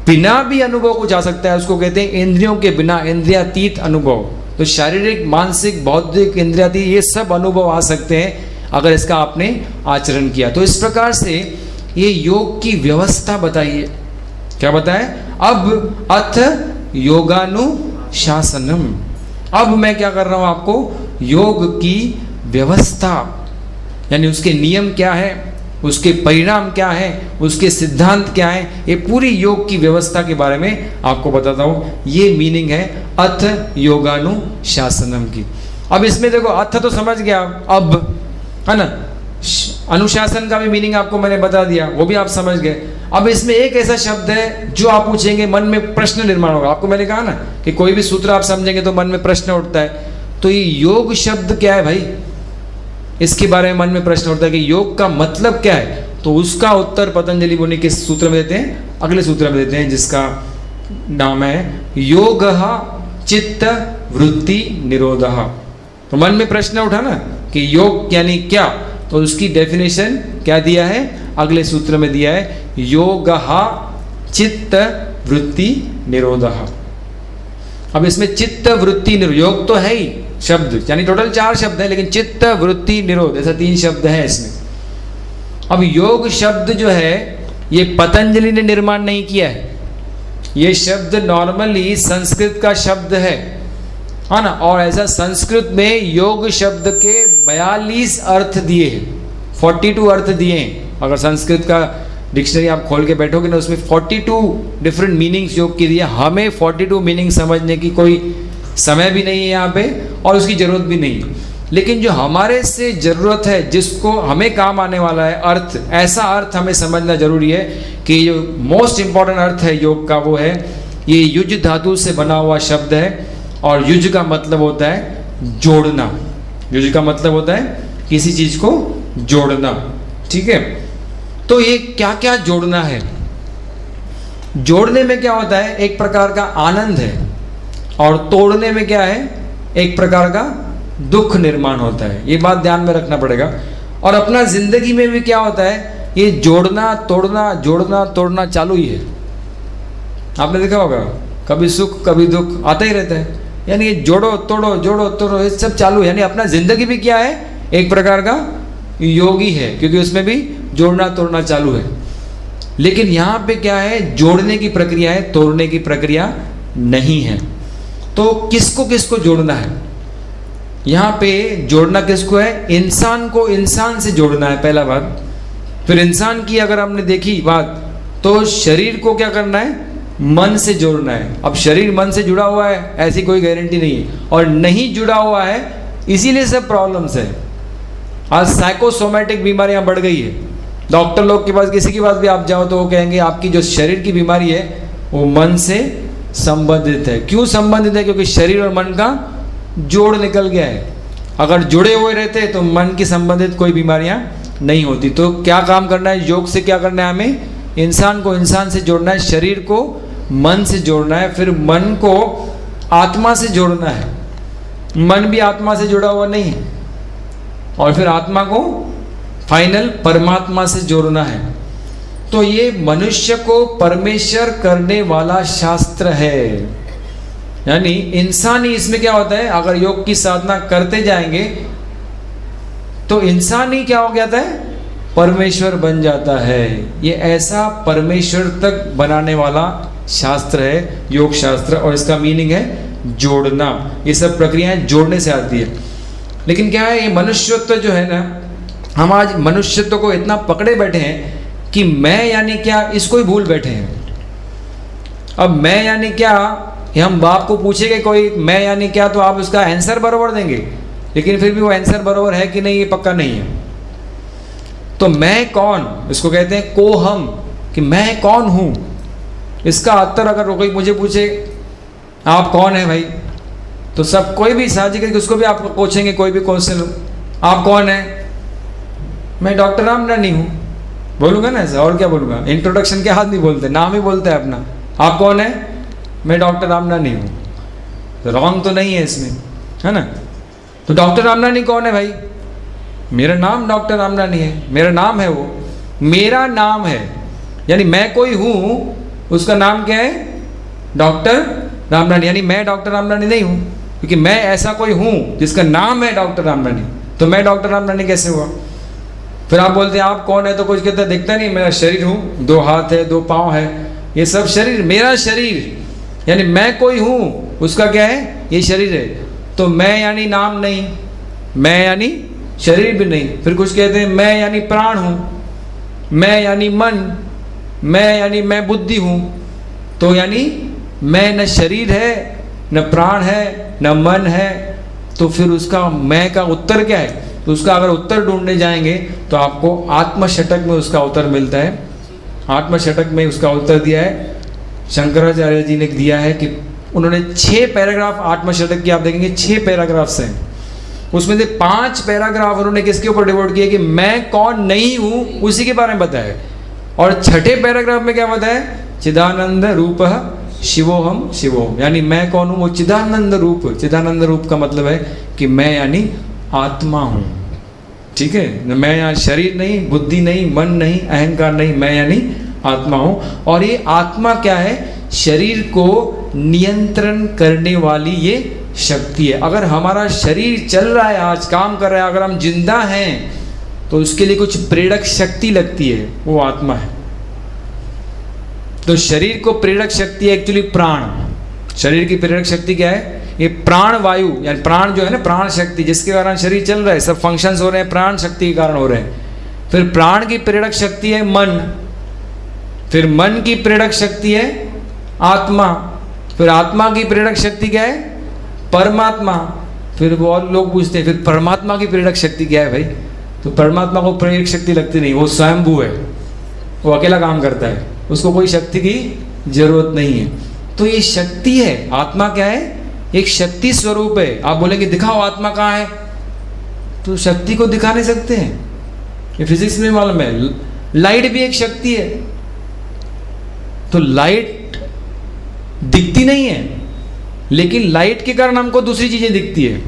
[SPEAKER 1] बिना भी अनुभव कुछ आ सकता है, उसको कहते हैं इंद्रियों के बिना, इंद्रियातीत अनुभव। तो शारीरिक, मानसिक, बौद्धिक, इंद्रियातीत, ये सब अनुभव आ सकते हैं अगर इसका आपने आचरण किया। तो इस प्रकार से ये योग की व्यवस्था बताइए। क्या बताएं? अब अथ योगानुशासनम। अब मैं क्या कर रहा हूं आपको? योग की व्यवस्था, यानी उसके नियम क्या है, उसके परिणाम क्या है, उसके सिद्धांत क्या है, ये पूरी योग की व्यवस्था के बारे में आपको बताता हूं। ये मीनिंग है अथ योगानुशासनम की। अब इसमें देखो, अथ तो समझ गया, अब है ना, अनुशासन का भी मीनिंग आपको मैंने बता दिया, वो भी आप समझ गए। अब इसमें एक ऐसा शब्द है जो आप पूछेंगे, मन में प्रश्न निर्माण होगा। आपको मैंने कहा ना कि कोई भी सूत्र आप समझेंगे तो मन में प्रश्न उठता है। तो ये योग शब्द क्या है भाई? इसके बारे में मन में प्रश्न उठता है कि योग का मतलब क्या है। तो उसका उत्तर पतंजलि मुनि किस सूत्र में देते हैं? अगले सूत्र में देते हैं, जिसका नाम है योगः चित्त वृत्ति निरोधः। तो मन में प्रश्न उठा ना कि योग यानी क्या, तो उसकी डेफिनेशन क्या दिया है? अगले सूत्र में दिया है, योगः चित्त वृत्ति निरोधः। अब इसमें चित्त वृत्ति निरोध, योग तो है ही शब्द, यानी टोटल 4 शब्द है, लेकिन चित्त वृत्ति निरोध ऐसा 3 शब्द है इसमें। अब योग शब्द जो है ये पतंजलि ने निर्माण नहीं किया है, ये शब्द नॉर्मली संस्कृत का शब्द है ना। और ऐसा संस्कृत में योग शब्द के 42 अर्थ दिए हैं, 42 अर्थ दिए हैं। अगर संस्कृत का डिक्शनरी आप खोल के बैठोगे ना, उसमें 42 डिफरेंट मीनिंग्स योग की दिए। हमें 42 मीनिंग समझने की कोई समय भी नहीं है यहाँ पे, और उसकी जरूरत भी नहीं है। लेकिन जो हमारे से जरूरत है, जिसको हमें काम आने वाला है अर्थ, ऐसा अर्थ हमें समझना जरूरी है कि जो मोस्ट इंपॉर्टेंट अर्थ है योग का, वो है ये युज धातु से बना हुआ शब्द है। और युज का मतलब होता है जोड़ना। युज का मतलब होता है किसी चीज को जोड़ना, ठीक है। तो ये क्या क्या जोड़ना है? जोड़ने में क्या होता है? एक प्रकार का आनंद है, और तोड़ने में क्या है? एक प्रकार का दुख निर्माण होता है। ये बात ध्यान में रखना पड़ेगा। और अपना जिंदगी में भी क्या होता है? ये जोड़ना तोड़ना, जोड़ना तोड़ना चालू ही है। आपने देखा होगा, कभी सुख कभी दुख आता ही रहता है, यानी ये जोड़ो तोड़ो ये सब चालू है। यानी अपना जिंदगी भी क्या है? एक प्रकार का योगी है, क्योंकि उसमें भी जोड़ना तोड़ना चालू है। लेकिन यहाँ पे क्या है? जोड़ने की प्रक्रिया है, तोड़ने की प्रक्रिया नहीं है। तो किसको किसको जोड़ना है? यहाँ पे जोड़ना किसको है? इंसान को इंसान से जोड़ना है, पहला बात। फिर इंसान की अगर हमने देखी बात, तो शरीर को क्या करना है? मन से जोड़ना है। अब शरीर मन से जुड़ा हुआ है ऐसी कोई गारंटी नहीं है, और नहीं जुड़ा हुआ है इसीलिए सब प्रॉब्लम्स है। आज साइकोसोमैटिक बीमारियां बढ़ गई है। डॉक्टर लोग के पास, किसी के पास भी आप जाओ तो वो कहेंगे आपकी जो शरीर की बीमारी है वो मन से संबंधित है। क्यों संबंधित है? क्योंकि शरीर और मन का जोड़ निकल गया है। अगर जुड़े हुए रहते तो मन की संबंधित कोई बीमारियां नहीं होती। तो क्या काम करना है योग से? क्या करना है हमें? इंसान को इंसान से जोड़ना है, शरीर को मन से जोड़ना है, फिर मन को आत्मा से जोड़ना है। मन भी आत्मा से जुड़ा हुआ नहीं है, और फिर आत्मा को फाइनल परमात्मा से जोड़ना है। तो ये मनुष्य को परमेश्वर करने वाला शास्त्र है। यानी इंसान ही इसमें क्या होता है, अगर योग की साधना करते जाएंगे तो इंसान ही क्या हो जाता है, परमेश्वर बन जाता है। ये ऐसा परमेश्वर तक बनाने वाला शास्त्र है योग शास्त्र, और इसका मीनिंग है जोड़ना। ये सब प्रक्रियाएं जोड़ने से आती है। लेकिन क्या है, ये मनुष्यत्व जो है ना, हम आज मनुष्यत्व को इतना पकड़े बैठे हैं कि मैं यानी क्या, इसको ही भूल बैठे हैं। अब मैं यानी क्या, ये हम बाप को पूछेंगे कोई मैं यानी क्या, तो आप उसका आंसर बराबर देंगे, लेकिन फिर भी वो आंसर बराबर है कि नहीं ये पक्का नहीं है। तो मैं कौन, इसको कहते हैं को हम, कि मैं कौन हूं। इसका उत्तर अगर कोई मुझे पूछे आप कौन है भाई, तो सब कोई भी साझी करके उसको भी आप पूछेंगे, कोई भी क्वेश्चन, आप कौन है? मैं डॉक्टर रामनानी हूँ बोलूँगा ना ऐसा, और क्या बोलूँगा? इंट्रोडक्शन के हाथ नहीं बोलते, नाम ही बोलते हैं अपना। आप कौन है? मैं डॉक्टर रामनानी हूँ। तो रॉन्ग तो नहीं है इसमें, है ना? तो डॉक्टर रामनानी कौन है भाई? मेरा नाम डॉक्टर रामनानी है, मेरा नाम है वो, मेरा नाम है। यानी मैं कोई हूँ, उसका नाम क्या है? डॉक्टर रामनानी। यानी मैं डॉक्टर रामनानी नहीं हूँ, क्योंकि मैं ऐसा कोई हूँ जिसका नाम है डॉक्टर रामनानी। तो मैं डॉक्टर रामनानी कैसे हुआ? फिर आप बोलते हैं आप कौन है, तो कुछ कहता है दिखता नहीं, मेरा शरीर हूँ, 2 हाथ है, 2 पाँव है, ये सब शरीर, मेरा शरीर। यानी मैं कोई हूँ, उसका क्या है? ये शरीर है। तो मैं यानी नाम नहीं, मैं यानी शरीर भी नहीं। फिर कुछ कहते हैं मैं यानी प्राण हूँ, मैं यानी मन, मैं यानी मैं बुद्धि हूँ। तो यानी मैं न शरीर है, न प्राण है, न मन है। तो फिर उसका मैं का उत्तर क्या है? तो उसका अगर उत्तर ढूंढने जाएंगे तो आपको आत्मशतक में उसका उत्तर मिलता है। आत्मशतक में उसका उत्तर दिया है, शंकराचार्य जी ने दिया है कि उन्होंने 6 पैराग्राफ आत्मशतक की, आप देखेंगे 6 पैराग्राफ्स हैं। उसमें से 5 पैराग्राफ उन्होंने किसके ऊपर डिवोट किए कि मैं कौन नहीं हूँ, उसी के बारे में बताया। और 6ठे पैराग्राफ में क्या बताया? चिदानंद रूप शिवोहम शिवोहम। यानी मैं कौन हूँ? वो चिदानंद रूप। चिदानंद रूप का मतलब है कि मैं यानी आत्मा हूँ। ठीक है, मैं यहाँ शरीर नहीं, बुद्धि नहीं, मन नहीं, अहंकार नहीं, मैं यानी आत्मा हूँ। और ये आत्मा क्या है? शरीर को नियंत्रण करने वाली ये शक्ति है। अगर हमारा शरीर चल रहा है, आज काम कर रहा है, अगर हम जिंदा हैं, तो उसके लिए कुछ प्रेरक शक्ति लगती है, वो आत्मा है। तो शरीर को प्रेरक शक्ति है एक्चुअली प्राण। शरीर की प्रेरक शक्ति क्या है? ये प्राण वायु, यानी प्राण जो है ना, प्राण शक्ति, जिसके कारण शरीर चल रहा है, सब फंक्शंस हो रहे हैं, प्राण शक्ति के कारण हो रहे हैं। फिर प्राण की प्रेरक शक्ति है मन, फिर मन की प्रेरक शक्ति है आत्मा, फिर आत्मा की प्रेरक शक्ति क्या है? परमात्मा। फिर वो और लोग पूछते हैं फिर परमात्मा की प्रेरक शक्ति क्या है भाई? तो परमात्मा को प्रेरक शक्ति लगती नहीं, वो स्वयंभू है, वो अकेला काम करता है, उसको कोई शक्ति की जरूरत नहीं है। तो ये शक्ति है। आत्मा क्या है? एक शक्ति स्वरूप है। आप बोलेंगे दिखाओ आत्मा कहाँ है, तो शक्ति को दिखा नहीं सकते हैं, ये फिजिक्स में मालूम है। लाइट भी एक शक्ति है, तो लाइट दिखती नहीं है, लेकिन लाइट के कारण हमको दूसरी चीजें दिखती है।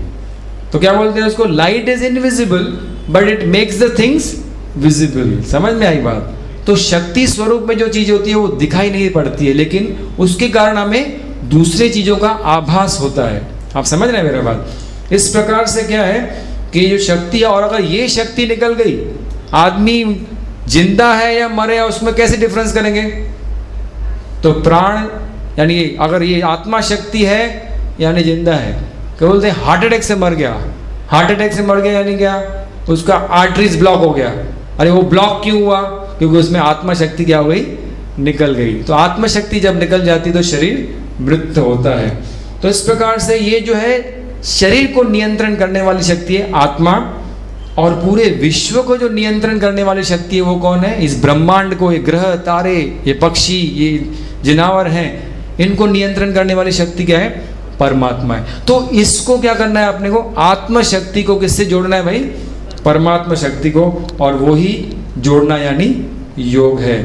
[SPEAKER 1] तो क्या बोलते हैं उसको? Light is invisible but it makes the things visible. समझ में आई बात? तो शक्ति स्वरूप में जो चीज होती है वो दिखाई नहीं पड़ती है, लेकिन उसके कारण हमें दूसरे चीजों का आभास होता है। आप समझ रहे हैं मेरा बात? इस प्रकार से क्या है कि जो शक्ति है, और अगर ये शक्ति निकल गई, आदमी जिंदा है या मरे है उसमें कैसे डिफरेंस करेंगे? तो प्राण यानी अगर ये आत्मा शक्ति है यानी जिंदा है, क्या बोलते हैं? हार्ट अटैक से मर गया, हार्ट अटैक से मर गया यानी क्या? उसका आर्टरीज ब्लॉक हो गया। अरे वो ब्लॉक क्यों हुआ? क्योंकि उसमें आत्मा शक्ति क्या हो गई? निकल गई। तो आत्मा शक्ति जब निकल जाती तो शरीर मृत होता है। तो इस प्रकार से ये जो है शरीर को नियंत्रण करने वाली शक्ति है आत्मा, और पूरे विश्व को जो नियंत्रण करने वाली शक्ति है वो कौन है? इस ब्रह्मांड को, ये ग्रह तारे, ये पक्षी, ये जिनावर हैं, इनको नियंत्रण करने वाली शक्ति क्या है? परमात्मा है। तो इसको क्या करना है अपने को? आत्म शक्ति को किससे जोड़ना है भाई? परमात्मा शक्ति को, और वो ही जोड़ना यानी योग है।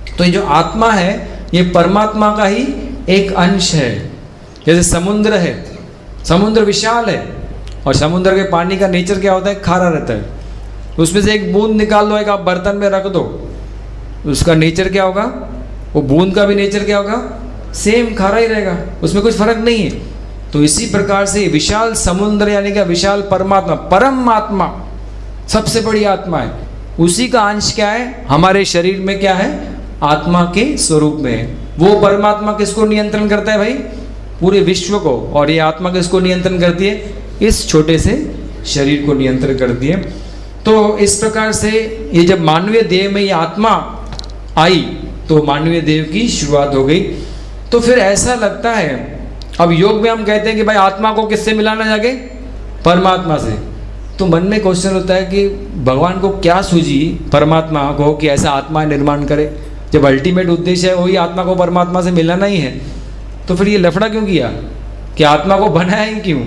[SPEAKER 1] तो ये जो आत्मा है ये परमात्मा का ही एक अंश है। जैसे समुद्र है, समुद्र विशाल है और समुद्र के पानी का नेचर क्या होता है, खारा रहता है। उसमें से एक बूंद निकाल दो, एक आप बर्तन में रख दो, उसका नेचर क्या होगा, वो बूंद का भी नेचर क्या होगा, सेम खारा ही रहेगा, उसमें कुछ फर्क नहीं है। तो इसी प्रकार से विशाल समुद्र यानी कि विशाल परमात्मा, परम आत्मा सबसे बड़ी आत्मा है, उसी का अंश क्या है हमारे शरीर में, क्या है, आत्मा के स्वरूप में है। वो परमात्मा किसको नियंत्रण करता है भाई, पूरे विश्व को, और ये आत्मा किसको नियंत्रण करती है, इस छोटे से शरीर को नियंत्रण करती है। तो इस प्रकार से ये जब मानवीय देह में ये आत्मा आई तो मानवीय देह की शुरुआत हो गई। तो फिर ऐसा लगता है, अब योग में हम कहते हैं कि भाई आत्मा को किससे मिलाना, जाके परमात्मा से। तो मन में क्वेश्चन होता है कि भगवान को क्या सूझी परमात्मा को कि ऐसा आत्मा निर्माण करे, जब अल्टीमेट उद्देश्य है वही आत्मा को परमात्मा से मिलाना ही है। तो फिर ये लफड़ा क्यों किया कि आत्मा को बनाया ही क्यों।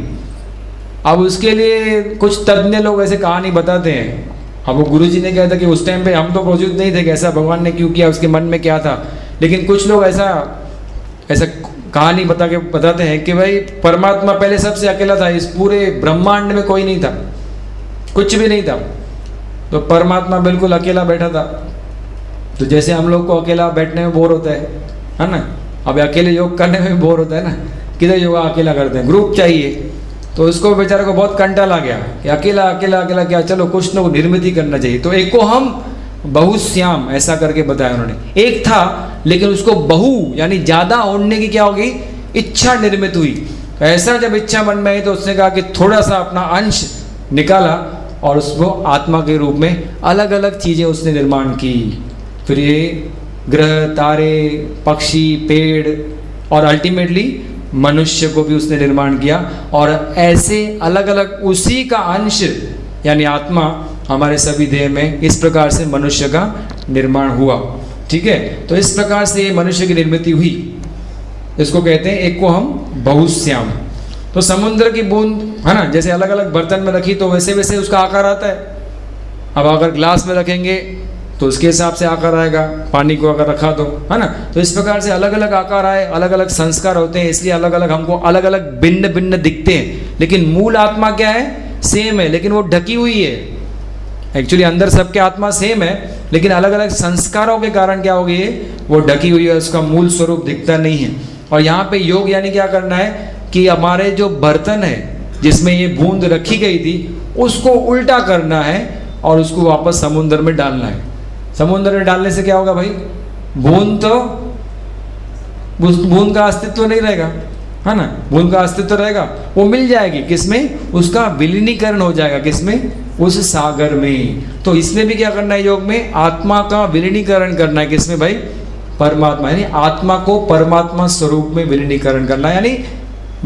[SPEAKER 1] अब उसके लिए कुछ तज्ञ लोग ऐसे कहानी बताते हैं। अब वो गुरुजी ने कहा था कि उस टाइम पे हम तो मौजूद नहीं थे कि ऐसा भगवान ने क्यों किया, उसके मन में क्या था, लेकिन कुछ लोग ऐसा कहानी बताते हैं कि भाई परमात्मा पहले सबसे अकेला था, इस पूरे ब्रह्मांड में कोई नहीं था, कुछ भी नहीं था, तो परमात्मा बिल्कुल अकेला बैठा था। तो जैसे हम लोग को अकेला बैठने में बोर होता है ना, अब अकेले योग करने में भी बोर होता है ना, किधर योगा अकेला करते हैं, ग्रुप चाहिए। तो उसको बेचारे को बहुत कंटाल आ गया कि अकेला अकेला अकेला क्या, चलो कुछ न कुछ निर्मित करना चाहिए। तो एक को हम बहुश्याम ऐसा करके बताया उन्होंने, एक था लेकिन उसको बहु यानी ज्यादा ओढ़ने की क्या होगी, इच्छा निर्मित हुई। तो ऐसा जब इच्छा मन में आई तो उसने कहा कि थोड़ा सा अपना अंश निकाला और उसको आत्मा के रूप में अलग अलग चीजें उसने निर्माण की। फिर ये ग्रह, तारे, पक्षी, पेड़ और अल्टीमेटली मनुष्य को भी उसने निर्माण किया, और ऐसे अलग अलग उसी का अंश यानी आत्मा हमारे सभी देह में इस प्रकार से मनुष्य का निर्माण हुआ। ठीक है, तो इस प्रकार से ये मनुष्य की निर्मित हुई, इसको कहते हैं एक को हम बहुश्याम। तो समुद्र की बूंद है ना, जैसे अलग अलग बर्तन में रखी तो वैसे वैसे उसका आकार आता है। अब अगर ग्लास में रखेंगे तो उसके हिसाब से आकार आएगा, पानी को अगर रखा तो, है ना। तो इस प्रकार से अलग अलग आकार आए, अलग अलग संस्कार होते हैं, इसलिए अलग अलग हमको अलग अलग भिन्न भिन्न दिखते हैं, लेकिन मूल आत्मा क्या है, सेम है, लेकिन वो ढकी हुई है। एक्चुअली अंदर सबके आत्मा सेम है, लेकिन अलग अलग संस्कारों के कारण क्या हो गई है, वो ढकी हुई है, उसका मूल स्वरूप दिखता नहीं है। और यहाँ पे योग यानी क्या करना है कि हमारे जो बर्तन है जिसमें ये बूंद रखी गई थी उसको उल्टा करना है और उसको वापस समुद्र में डालना है। समुद्र में डालने से क्या होगा भाई, बूंद तो बूंद का अस्तित्व नहीं रहेगा, है ना, बूंद का अस्तित्व रहेगा, वो मिल जाएगी किसमें, उसका विलीनीकरण हो जाएगा किसमें, उस सागर में। तो इसमें भी क्या करना है, योग में आत्मा का विलीनीकरण करना है किसमें भाई, परमात्मा, यानी आत्मा को परमात्मा स्वरूप में विलीनीकरण करना है, यानी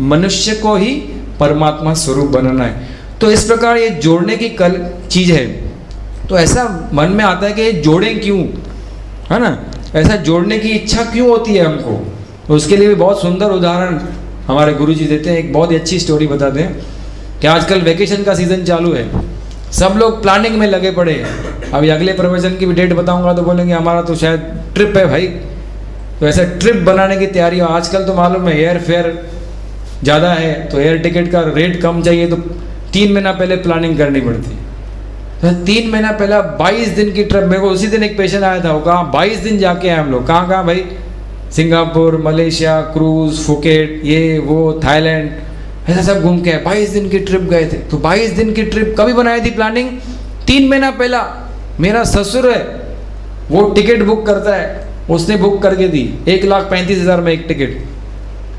[SPEAKER 1] मनुष्य को ही परमात्मा स्वरूप बनाना है। तो इस प्रकार ये जोड़ने की चीज है। तो ऐसा मन में आता है कि ये जोड़ें क्यों, है ना, ऐसा जोड़ने की इच्छा क्यों होती है हमको। तो उसके लिए भी बहुत सुंदर उदाहरण हमारे गुरुजी देते हैं। एक बहुत ही अच्छी स्टोरी बताते हैं कि आजकल वेकेशन का सीजन चालू है, सब लोग प्लानिंग में लगे पड़े हैं। अभी अगले प्रवचन की भी डेट बताऊंगा तो बोलेंगे हमारा तो शायद ट्रिप है भाई। तो ऐसा ट्रिप बनाने की तैयारी हो, आजकल तो मालूम है एयर फेयर ज़्यादा है, तो एयर टिकट का रेट कम चाहिए तो 3 महीना पहले प्लानिंग करनी पड़ती है। तो 3 महीना पहला 22 दिन की ट्रिप, मेरे को उसी दिन एक पेशेंट आया था, वो कहाँ 22 दिन जाके आए हम लोग, कहाँ कहाँ भाई, सिंगापुर, मलेशिया, क्रूज, फुकेट, ये वो, थाईलैंड, ऐसा सब घूम के 22 दिन की ट्रिप गए थे। तो 22 दिन की ट्रिप कभी बनाई थी प्लानिंग, 3 महीना पहला। मेरा ससुर है वो टिकट बुक करता है, उसने बुक करके दी 1,35,000 में एक टिकट,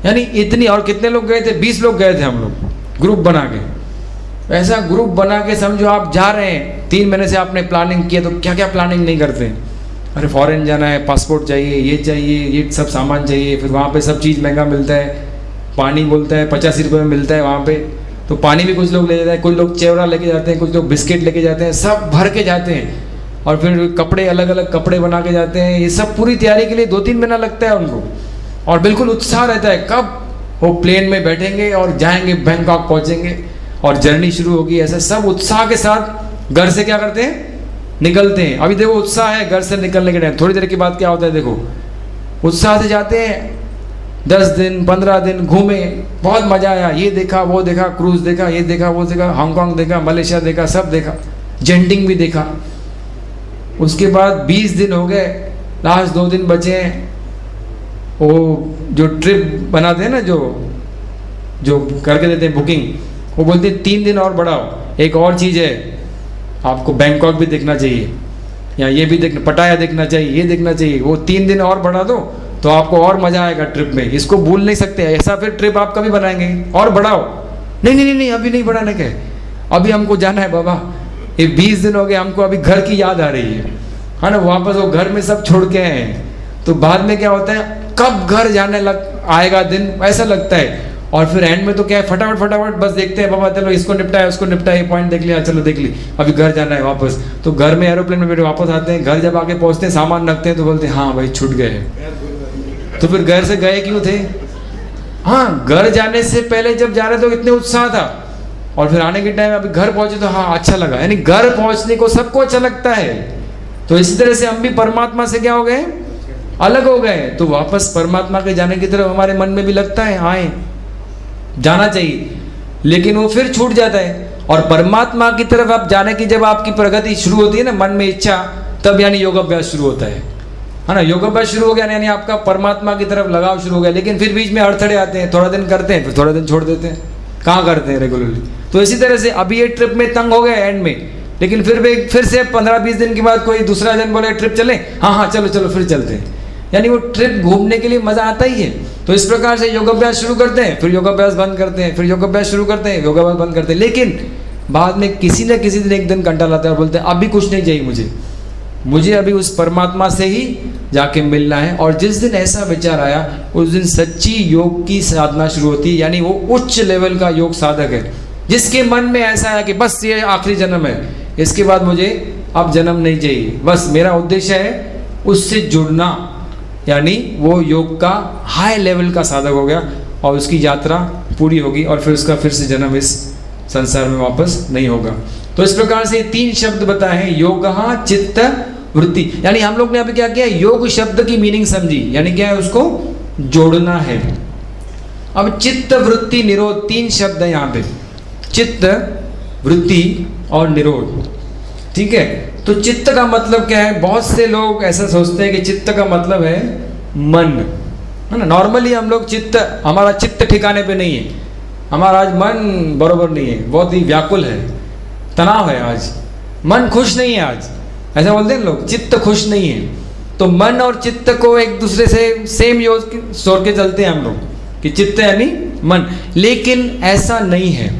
[SPEAKER 1] यानी इतनी। और कितने लोग गए थे, 20 लोग गए थे हम लोग ग्रुप बना के। ऐसा ग्रुप बना के समझो आप जा रहे हैं, 3 महीने से आपने प्लानिंग किया, तो क्या क्या प्लानिंग नहीं करते। अरे फॉरेन जाना है, पासपोर्ट चाहिए, ये सब सामान चाहिए, फिर वहाँ पे सब चीज़ महंगा मिलता है, पानी बोलता है 85 रुपये में मिलता है वहाँ पे, तो पानी भी कुछ लोग ले जाते हैं, कुछ लोग चेवरा लेके जाते हैं, कुछ लोग बिस्किट लेके जाते हैं, सब भर के जाते हैं। और फिर कपड़े, अलग अलग कपड़े बना के जाते हैं। ये सब पूरी तैयारी के लिए 2-3 महीना लगता है उनको, और बिल्कुल उत्साह रहता है कब वो प्लेन में बैठेंगे और जाएंगे, बैंकॉक पहुँचेंगे और जर्नी शुरू होगी। ऐसा सब उत्साह के साथ घर से क्या करते हैं, निकलते हैं। अभी देखो उत्साह है घर से निकलने के टाइम, थोड़ी देर के बाद क्या होता है, देखो उत्साह से जाते हैं, 10 दिन 15 दिन घूमे, बहुत मजा आया, ये देखा वो देखा, क्रूज देखा, ये देखा वो देखा, हांगकांग देखा, मलेशिया देखा, सब देखा, जेंटिंग भी देखा। उसके बाद 20 दिन हो गए, लास्ट 2 दिन बचे हैं। वो जो ट्रिप बनाते हैं ना, जो करके देते हैं बुकिंग, वो बोलते हैं 3 दिन और बढ़ाओ, एक और चीज़ है, आपको बैंकॉक भी देखना चाहिए, या ये भी देखना, पटाया देखना चाहिए, ये देखना चाहिए, वो 3 दिन और बढ़ा दो तो आपको और मज़ा आएगा ट्रिप में, इसको भूल नहीं सकते। ऐसा फिर ट्रिप आप कभी बनाएंगे, और बढ़ाओ, नहीं अभी नहीं बढ़ाने के, अभी हमको जाना है बाबा, ये 20 दिन हो गए, हमको अभी घर की याद आ रही है ना, वापस वो घर में सब छोड़ के आए हैं। तो बाद में क्या होता है, कब घर जाने आएगा दिन, ऐसा लगता है। और फिर एंड में तो क्या है, फटाफट बस देखते हैं, बाबा चलो इसको निपटाया उसको निपटाया, ये पॉइंट देख लिया, चलो देख ली, अभी घर जाना है वापस। तो घर में एरोप्लेन में बैठे वापस आते हैं, घर जब आके पहुंचते हैं, सामान रखते हैं तो बोलते हैं हाँ भाई छूट गए। तो फिर घर से गए क्यों थे? हाँ, घर जाने से पहले जब जा रहे तो इतने उत्साह था, और फिर आने के टाइम अभी घर पहुंचे तो हाँ अच्छा लगा। यानी घर पहुंचने को सबको अच्छा लगता है। तो इसी तरह से हम भी परमात्मा से क्या हो गए, अलग हो गए। तो वापस परमात्मा के जाने की तरफ हमारे मन में भी लगता है आए, जाना चाहिए, लेकिन वो फिर छूट जाता है। और परमात्मा की तरफ आप जाने की जब आपकी प्रगति शुरू होती है ना, मन में इच्छा, तब यानी योगाभ्यास शुरू होता है ना। योगाभ्यास शुरू हो गया यानी आपका परमात्मा की तरफ लगाव शुरू हो गया। लेकिन फिर बीच में अड़थड़े आते हैं, थोड़ा दिन करते हैं फिर थोड़ा दिन छोड़ देते हैं, कहाँ करते हैं रेगुलरली। तो इसी तरह से अभी ये ट्रिप में तंग हो गए एंड में, लेकिन फिर से 15-20 दिन के बाद कोई दूसरा जन बोले ट्रिप चले, हाँ चलो फिर चलते हैं। यानी वो ट्रिप घूमने के लिए मजा आता ही है। तो इस प्रकार से योगाभ्यास शुरू करते हैं, फिर योगाभ्यास बंद करते हैं, फिर योगाभ्यास शुरू करते हैं, योगाभ्यास बंद करते हैं। लेकिन बाद में किसी न किसी दिन एक दिन कंटा लाता है और बोलते हैं अभी कुछ नहीं चाहिए, मुझे अभी उस परमात्मा से ही जाके मिलना है। और जिस दिन ऐसा विचार आया उस दिन सच्ची योग की साधना शुरू होती है। यानी वो उच्च लेवल का योग साधक है जिसके मन में ऐसा है कि बस ये आखिरी जन्म है, इसके बाद मुझे अब जन्म नहीं चाहिए, बस मेरा उद्देश्य है उससे जुड़ना। यानी वो योग का हाई लेवल का साधक हो गया और उसकी यात्रा पूरी होगी और फिर उसका फिर से जन्म इस संसार में वापस नहीं होगा। तो इस प्रकार से 3 शब्द बताए हैं, योग, चित्त, वृत्ति। यानी हम लोग ने अभी क्या किया, योग शब्द की मीनिंग समझी, यानी क्या है, उसको जोड़ना है। अब चित्त, वृत्ति, निरोध, 3 शब्द है यहाँ पे, चित्त, वृत्ति और निरोध। ठीक है, तो चित्त का मतलब क्या है? बहुत से लोग ऐसा सोचते हैं कि चित्त का मतलब है मन, है ना। नॉर्मली हम लोग चित्त, हमारा चित्त ठिकाने पे नहीं है, हमारा आज मन बरोबर नहीं है, बहुत ही व्याकुल है, तनाव है, आज मन खुश नहीं है, आज ऐसा बोलते हैं लोग, चित्त खुश नहीं है। तो मन और चित्त को एक दूसरे से सेम यूज सोच के चलते हैं हम लोग कि चित्त यानी मन, लेकिन ऐसा नहीं है,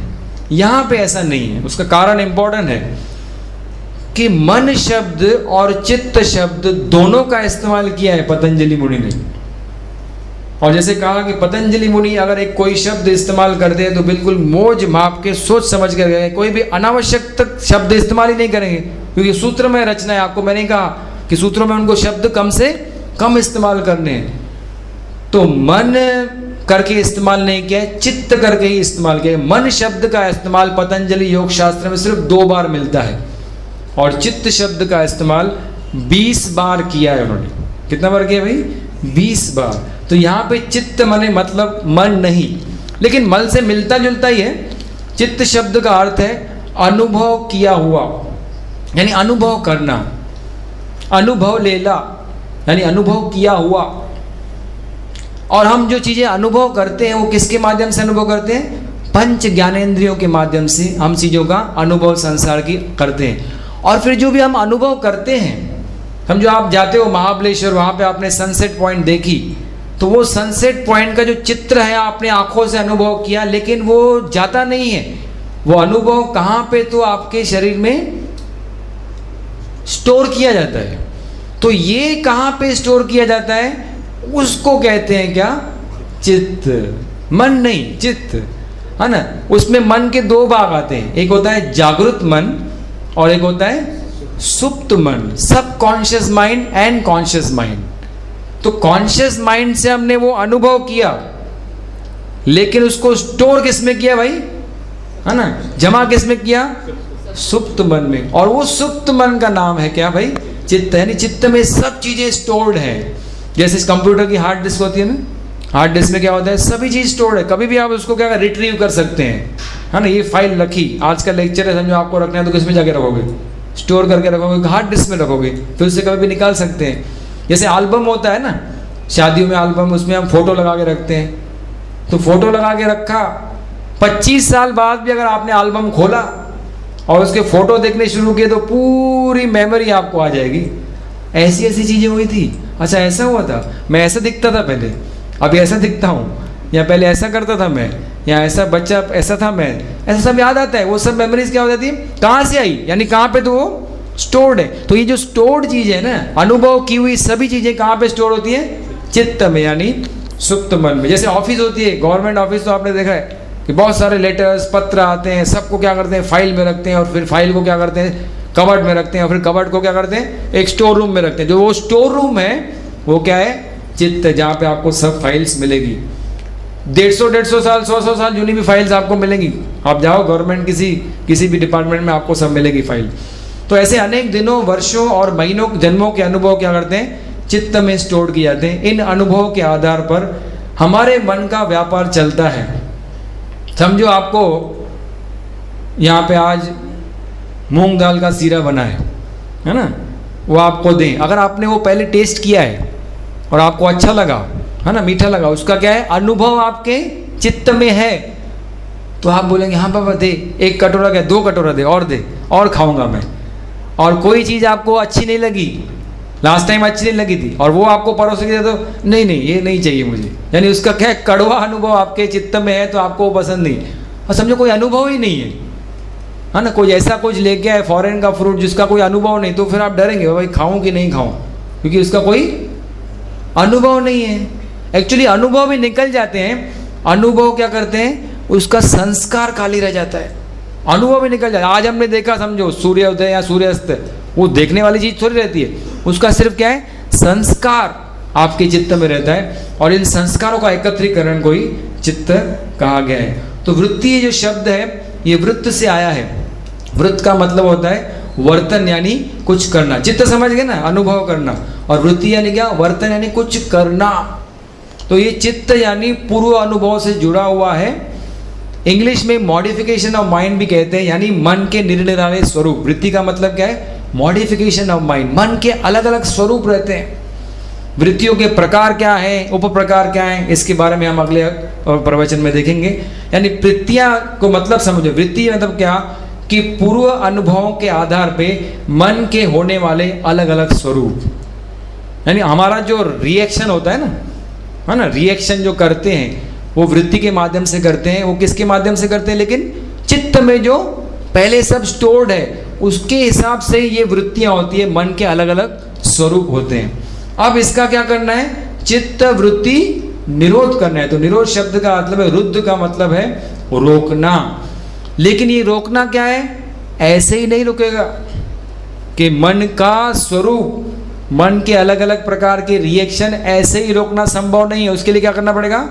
[SPEAKER 1] यहाँ पे ऐसा नहीं है। उसका कारण इंपॉर्टेंट है कि मन शब्द और चित्त शब्द दोनों का इस्तेमाल किया है पतंजलि मुनि ने। और जैसे कहा कि पतंजलि मुनि अगर एक कोई शब्द इस्तेमाल करते हैं तो बिल्कुल मोज माप के सोच समझ कर गए, कोई भी अनावश्यक तक शब्द इस्तेमाल ही नहीं करेंगे, क्योंकि सूत्र में रचना है। आपको मैंने कहा कि सूत्रों में उनको शब्द कम से कम इस्तेमाल करने हैं। तो मन करके इस्तेमाल नहीं किया है, चित्त करके ही इस्तेमाल किया है। मन शब्द का इस्तेमाल पतंजलि योग शास्त्र में सिर्फ 2 बार मिलता है और चित्त शब्द का इस्तेमाल 20 बार किया है उन्होंने। कितना बार किया भाई? 20 बार। तो यहाँ पे चित्त माने मतलब मन नहीं, लेकिन मन से मिलता जुलता ही है। चित्त शब्द का अर्थ है अनुभव किया हुआ, यानी अनुभव करना, अनुभव लेला यानी अनुभव किया हुआ। और हम जो चीज़ें अनुभव करते हैं वो किसके माध्यम से अनुभव करते हैं? पंच ज्ञानेंद्रियों के माध्यम से हम चीज़ों का अनुभव संसार की करते हैं। और फिर जो भी हम अनुभव करते हैं, हम जो आप जाते हो महाबलेश्वर, वहाँ पे आपने सनसेट पॉइंट देखी, तो वो सनसेट पॉइंट का जो चित्र है आपने आंखों से अनुभव किया, लेकिन वो जाता नहीं है। वो अनुभव कहाँ पे? तो आपके शरीर में स्टोर किया जाता है। तो ये कहाँ पे स्टोर किया जाता है? उसको कहते हैं क्या? चित्त। मन नहीं, चित्त, है ना। उसमें मन के 2 भाग आते हैं, एक होता है जागृत मन और एक होता है सुप्त मन, सब conscious mind and conscious mind. तो कॉन्शियस माइंड से हमने वो अनुभव किया, लेकिन उसको स्टोर किस में किया भाई? है ना, जमा किस में किया? सुप्त मन में। और वो सुप्त मन का नाम है क्या भाई? चित्त। यानी चित्त में सब चीजें स्टोर्ड है। जैसे इस कंप्यूटर की हार्ड डिस्क होती है ना, हार्ड डिस्क में क्या होता है, सभी चीज स्टोर्ड है, कभी भी आप उसको क्या रिट्रीव कर सकते हैं, है ना। ये फाइल रखी, आज का लेक्चर है, समझो आपको रखना है तो किसमें जाके रखोगे? स्टोर करके रखोगे, हार्ड डिस्क में रखोगे, फिर उससे कभी भी निकाल सकते हैं। जैसे एल्बम होता है ना, शादियों में एल्बम, उसमें हम फोटो लगा के रखते हैं, तो फोटो लगा के रखा, 25 साल बाद भी अगर आपने एल्बम खोला और उसके फोटो देखने शुरू किए तो पूरी मेमोरी आपको आ जाएगी। ऐसी ऐसी चीजें हुई थी, अच्छा ऐसा हुआ था, मैं ऐसा दिखता था पहले, अभी ऐसा दिखता हूँ, या पहले ऐसा करता था मैं, या ऐसा बच्चा ऐसा था मैं, ऐसा सब याद आता है। वो सब मेमोरीज क्या हो जाती है, कहाँ से आई, यानी कहाँ पे, तो वो स्टोर्ड है। तो ये जो स्टोर्ड चीज है ना, अनुभव की हुई सभी चीजें कहाँ पे स्टोर होती है? चित्त में, यानी सुप्त मन में। जैसे ऑफिस होती है, गवर्नमेंट ऑफिस, तो आपने देखा है कि बहुत सारे लेटर्स पत्र आते हैं, सबको क्या करते हैं, फाइल में रखते हैं, और फिर फाइल को क्या करते हैं, कबर्ड में रखते हैं, और फिर कबर्ड को क्या करते हैं, एक स्टोर रूम में रखते हैं। जो वो स्टोर रूम है वो क्या है? चित्त, जहाँ पे आपको सब फाइल्स मिलेगी। 150 साल 100 साल जुनी भी फाइल्स आपको मिलेंगी। आप जाओ गवर्नमेंट किसी भी डिपार्टमेंट में, आपको सब मिलेगी फाइल। तो ऐसे अनेक दिनों, वर्षों और महीनों, जन्मों के अनुभव क्या करते हैं? चित्त में स्टोर किए जाते हैं। इन अनुभवों के आधार पर हमारे मन का व्यापार चलता है। समझो आपको यहाँ पे आज मूंग दाल का सीरा बना है ना, वो आपको दें, अगर आपने वो पहले टेस्ट किया है और आपको अच्छा लगा, है ना, मीठा लगा, उसका क्या है, अनुभव आपके चित्त में है, तो आप बोलेंगे हाँ बाबा दे, 1 कटोरा क्या, 2 कटोरा दे, और खाऊंगा मैं। और कोई चीज़ आपको अच्छी नहीं लगी, लास्ट टाइम अच्छी नहीं लगी थी, और वो आपको परोस के दिया तो नहीं ये नहीं चाहिए मुझे, यानी उसका क्या है, कड़वा अनुभव आपके चित्त में है, तो आपको वो पसंद नहीं। और समझो कोई अनुभव ही नहीं है ना, कोई ऐसा कुछ लेके आए फॉरेन का फ्रूट जिसका कोई अनुभव नहीं, तो फिर आप डरेंगे भाई खाऊं कि नहीं खाऊं, क्योंकि उसका कोई अनुभव नहीं है। एक्चुअली अनुभव भी निकल जाते हैं, अनुभव क्या करते हैं, उसका संस्कार खाली रह जाता है, अनुभव भी निकल जाता है। आज हमने देखा, समझो सूर्योदय या सूर्यास्त, वो देखने वाली चीज थोड़ी रहती है, उसका सिर्फ क्या है, संस्कार आपके चित्त में रहता है, और इन संस्कारों का एकत्रीकरण को ही चित्त कहा गया है। तो वृत्ति ये जो शब्द है, ये वृत्त से आया है। वृत्त का मतलब होता है वर्तन, यानी कुछ करना। चित्त समझ गए ना, अनुभव करना, और वृत्ति यानी क्या, वर्तन यानी कुछ करना। तो ये चित्त यानी पूर्व अनुभव से जुड़ा हुआ है। इंग्लिश में मॉडिफिकेशन ऑफ माइंड भी कहते हैं, यानी मन के निरनिराले स्वरूप। वृत्ति का मतलब क्या है, मॉडिफिकेशन ऑफ माइंड। मन के अलग अलग स्वरूप रहते हैं। वृत्तियों के प्रकार क्या है, उप प्रकार क्या है, इसके बारे में हम अगले प्रवचन में देखेंगे। यानी वृत्तियां को मतलब समझो, वृत्ति मतलब क्या, कि पूर्व अनुभवों के आधार पे मन के होने वाले अलग अलग स्वरूप। यानी हमारा जो रिएक्शन होता है ना, है ना, रिएक्शन जो करते हैं वो वृत्ति के माध्यम से करते हैं। वो किसके माध्यम से करते हैं, लेकिन चित्त में जो पहले सब स्टोर्ड है उसके हिसाब से ये वृत्तियां होती है, मन के अलग अलग स्वरूप होते हैं। अब इसका क्या करना है, चित्त वृत्ति निरोध करना है। तो निरोध शब्द का मतलब है, रुद्ध का मतलब है रोकना। लेकिन ये रोकना क्या है, ऐसे ही नहीं रुकेगा कि मन का स्वरूप, मन के अलग अलग प्रकार के रिएक्शन ऐसे ही रोकना संभव नहीं है। उसके लिए क्या करना पड़ेगा,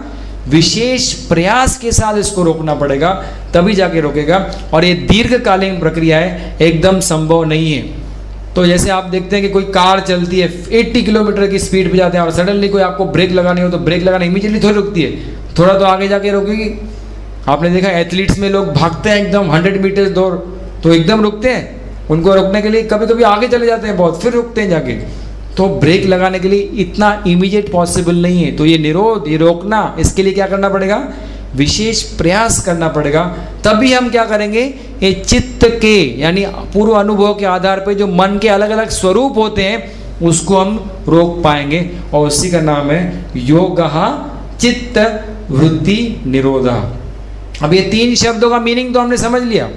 [SPEAKER 1] विशेष प्रयास के साथ इसको रोकना पड़ेगा, तभी जाके रोकेगा। और ये दीर्घकालीन प्रक्रिया है, एकदम संभव नहीं है। तो जैसे आप देखते हैं कि कोई कार चलती है, 80 किलोमीटर की स्पीड पे जाते हैं, और सडनली कोई आपको ब्रेक लगानी हो तो ब्रेक लगाना इमीडिएटली थोड़ी रुकती है, थोड़ा तो आगे जाके रोकेगी। आपने देखा एथलीट्स में लोग भागते हैं एकदम 100 मीटर दौड़, तो एकदम रुकते हैं, उनको रोकने के लिए कभी कभी आगे चले जाते हैं बहुत, फिर रुकते हैं जाके। तो ब्रेक लगाने के लिए इतना इमीडिएट पॉसिबल नहीं है। तो ये निरोध, ये रोकना, इसके लिए क्या करना पड़ेगा, विशेष प्रयास करना पड़ेगा। तभी हम क्या करेंगे, ये चित्त के यानी पूर्व अनुभव के आधार पर जो मन के अलग अलग स्वरूप होते हैं उसको हम रोक पाएंगे, और उसी का नाम है योगः चित्त वृत्ति निरोधः। अब ये 3 शब्दों का मीनिंग तो हमने समझ लिया,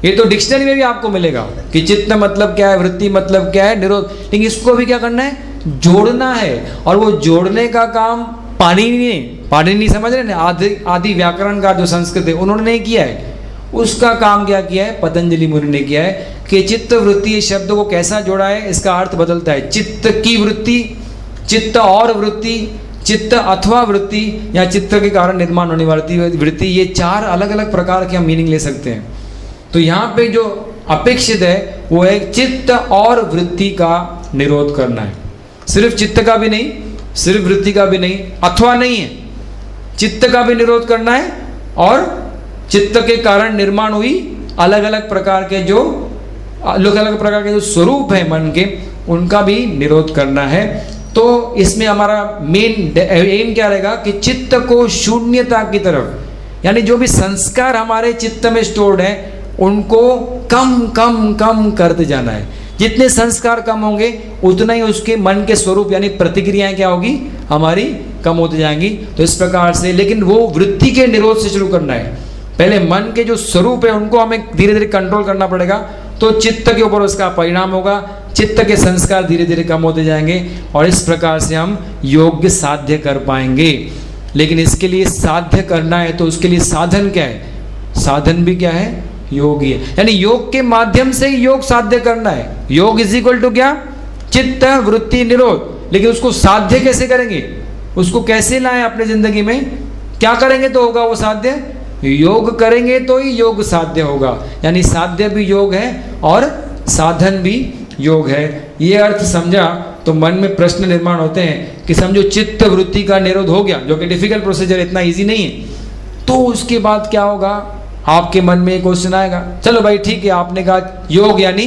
[SPEAKER 1] ये तो डिक्शनरी में भी आपको मिलेगा कि चित्त मतलब क्या है, वृत्ति मतलब क्या है, निरोध। लेकिन इसको भी क्या करना है, जोड़ना है। और वो जोड़ने का काम पाणिनि समझ रहे हैं, आदि व्याकरण का जो संस्कृत है उन्होंने नहीं किया है, उसका काम क्या किया है, पतंजलि मुनि ने किया है कि चित्त वृत्ति शब्द को कैसा जोड़ा है, इसका अर्थ बदलता है। चित्त की वृत्ति, चित्त और वृत्ति, चित्त अथवा वृत्ति, या चित्त के कारण निर्माण होने वाली वृत्ति, ये 4 अलग अलग प्रकार के हम मीनिंग ले सकते हैं। तो यहाँ पे जो अपेक्षित है वो है चित्त और वृत्ति का निरोध करना है। सिर्फ चित्त का भी नहीं, सिर्फ वृत्ति का भी नहीं, अथवा नहीं है, चित्त का भी निरोध करना है और चित्त के कारण निर्माण हुई अलग अलग प्रकार के जो स्वरूप है मन के, उनका भी निरोध करना है। तो इसमें हमारा मेन एम क्या रहेगा कि चित्त को शून्यता की तरफ, यानी जो भी संस्कार हमारे चित्त में स्टोर्ड है उनको कम कम कम करते जाना है। जितने संस्कार कम होंगे उतना ही उसके मन के स्वरूप यानी प्रतिक्रियाएं क्या होगी, हमारी कम होती जाएंगी। तो इस प्रकार से, लेकिन वो वृत्ति के निरोध से शुरू करना है। पहले मन के जो स्वरूप है उनको हमें धीरे धीरे कंट्रोल करना पड़ेगा, तो चित्त के ऊपर उसका परिणाम होगा, चित्त के संस्कार धीरे धीरे कम होते जाएंगे और इस प्रकार से हम योग्य साध्य कर पाएंगे। लेकिन इसके लिए साध्य करना है तो उसके लिए साधन क्या है, साधन भी क्या है, योग ही है। यानी योग के माध्यम से ही योग साध्य करना है। योग इज इक्वल टू क्या, चित्त वृत्ति निरोध। लेकिन उसको साध्य कैसे करेंगे, उसको कैसे लाएं अपने जिंदगी में, क्या करेंगे तो होगा वो साध्य, योग करेंगे तो ही योग साध्य होगा। यानी साध्य भी योग है और साधन भी योग है। ये अर्थ समझा तो मन में प्रश्न निर्माण होते हैं कि समझो चित्त वृत्ति का निरोध हो गया, जो कि डिफिकल्ट प्रोसीजर, इतना इजी नहीं है, तो उसके बाद क्या होगा, आपके मन में एक क्वेश्चन आएगा, चलो भाई ठीक है, आपने कहा योग यानी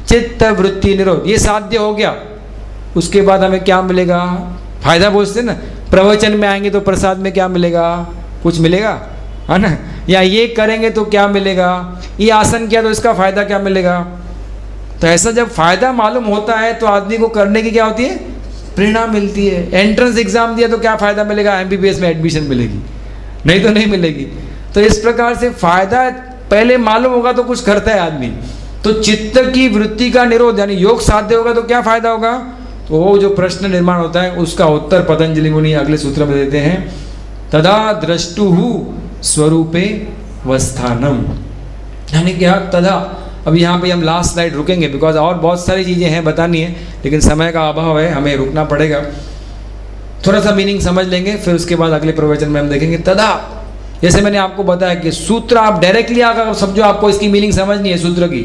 [SPEAKER 1] चित्त वृत्ति निरोध, ये साध्य हो गया, उसके बाद हमें क्या मिलेगा, फायदा पूछते ना, प्रवचन में आएंगे तो प्रसाद में क्या मिलेगा, कुछ मिलेगा, है ना, या ये करेंगे तो क्या मिलेगा, ये आसन किया तो इसका फायदा क्या मिलेगा। तो ऐसा जब फायदा मालूम होता है तो आदमी को करने की क्या होती है, प्रेरणा मिलती है। एंट्रेंस एग्जाम दिया तो क्या फायदा मिलेगा, एमबीबीएस में एडमिशन मिलेगी, नहीं तो नहीं मिलेगी। तो इस प्रकार से फायदा पहले मालूम होगा तो कुछ करता है आदमी। तो चित्त की वृत्ति का निरोध यानी योग साध्य होगा तो क्या फायदा होगा, तो वो जो प्रश्न निर्माण होता है उसका उत्तर पतंजलि मुनि अगले सूत्र में देते हैं, तदा द्रष्टुहु स्वरूपे वस्थानम। यानी क्या, तदा, अब यहाँ पे हम लास्ट स्लाइड रुकेंगे बिकॉज और बहुत सारी चीज़ें हैं बतानी है, लेकिन समय का अभाव है, हमें रुकना पड़ेगा। थोड़ा सा मीनिंग समझ लेंगे, फिर उसके बाद अगले प्रवचन में हम देखेंगे। तदा, जैसे मैंने आपको बताया कि सूत्र आप डायरेक्टली आकर समझो, आपको इसकी मीनिंग समझनी है सूत्र की।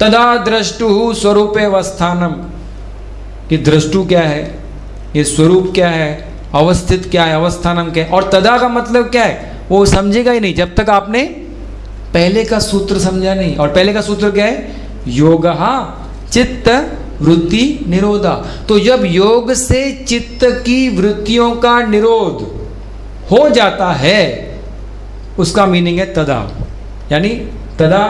[SPEAKER 1] तदा द्रष्टुहु स्वरूपे वस्थानम, कि द्रष्टु क्या है, ये स्वरूप क्या है, अवस्थित क्या है, अवस्थानम क्या है। और तदा का मतलब क्या है वो समझेगा ही नहीं जब तक आपने पहले का सूत्र समझा नहीं। और पहले का सूत्र क्या है, योगः चित्त वृत्ति निरोधा। तो जब योग से चित्त की वृत्तियों का निरोध हो जाता है उसका मीनिंग है तदा। यानी तदा,